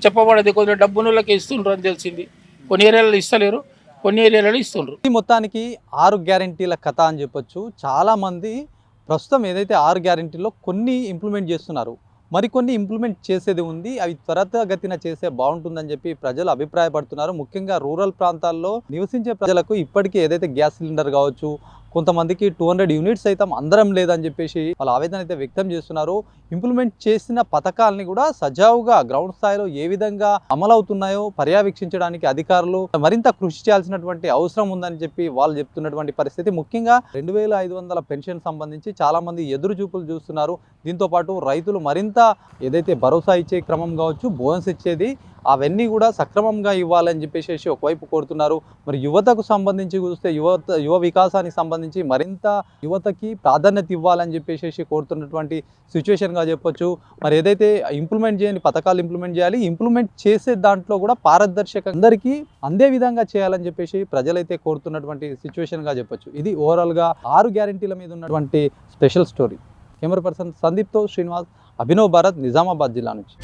చెప్పబడదు, కొంచెం డబ్బులకి ఇస్తుండ్రు అని తెలిసింది. కొన్ని ఏరియాలలో ఇస్తలేరు, కొన్ని ఏరియాలలో ఇస్తుండ్రు. మొత్తానికి 6 గ్యారెంటీల కథ అని చెప్పొచ్చు. చాలా మంది ప్రస్తుతం ఏదైతే 6 గ్యారెంటీలో కొన్ని ఇంప్లిమెంట్ చేస్తున్నారు, మరికొన్ని ఇంప్లిమెంట్ చేసేది ఉంది. అవి త్వరితగతిన చేస్తే బాగుంటుందని చెప్పి ప్రజలు అభిప్రాయపడుతున్నారు. ముఖ్యంగా రూరల్ ప్రాంతాల్లో నివసించే ప్రజలకు ఇప్పటికీ ఏదైతే గ్యాస్ సిలిండర్ కావచ్చు, కొంతమందికి 200 యూనిట్స్ అయితే అందరం లేదని చెప్పేసి వాళ్ళ ఆవేదన అయితే వ్యక్తం చేస్తున్నారు. ఇంప్లిమెంట్ చేసిన పథకాలని కూడా సజావుగా గ్రౌండ్ స్థాయిలో ఏ విధంగా అమలవుతున్నాయో పర్యవేక్షించడానికి అధికారులు మరింత కృషి చేయాల్సినటువంటి అవసరం ఉందని చెప్పి వాళ్ళు చెప్తున్నటువంటి పరిస్థితి. ముఖ్యంగా 2,500 పెన్షన్ సంబంధించి చాలా మంది ఎదురు చూపులు చూస్తున్నారు. దీంతోపాటు రైతులు మరింత ఏదైతే భరోసా ఇచ్చే క్రమం కావచ్చు, బోనస్ ఇచ్చేది, అవన్నీ కూడా సక్రమంగా ఇవ్వాలని చెప్పేసి ఒకవైపు కోరుతున్నారు. మరి యువతకు సంబంధించి చూస్తే యువ వికాసానికి సంబంధించి మరింత యువతకి ప్రాధాన్యత ఇవ్వాలని చెప్పేసి కోరుతున్నటువంటి సిచ్యువేషన్గా చెప్పొచ్చు. మరి ఏదైతే ఇంప్లిమెంట్ చేయని పథకాలు ఇంప్లిమెంట్ చేయాలి, ఇంప్లిమెంట్ చేసే దాంట్లో కూడా పారదర్శక అందరికీ అందే విధంగా చేయాలని చెప్పేసి ప్రజలైతే కోరుతున్నటువంటి సిచ్యువేషన్గా చెప్పొచ్చు. ఇది ఓవరాల్గా 6 గ్యారెంటీల మీద ఉన్నటువంటి స్పెషల్ స్టోరీ. కెమెరా పర్సన్ సందీప్తో శ్రీనివాస్, అభినవ్ భారత్, నిజామాబాద్ జిల్లా నుంచి.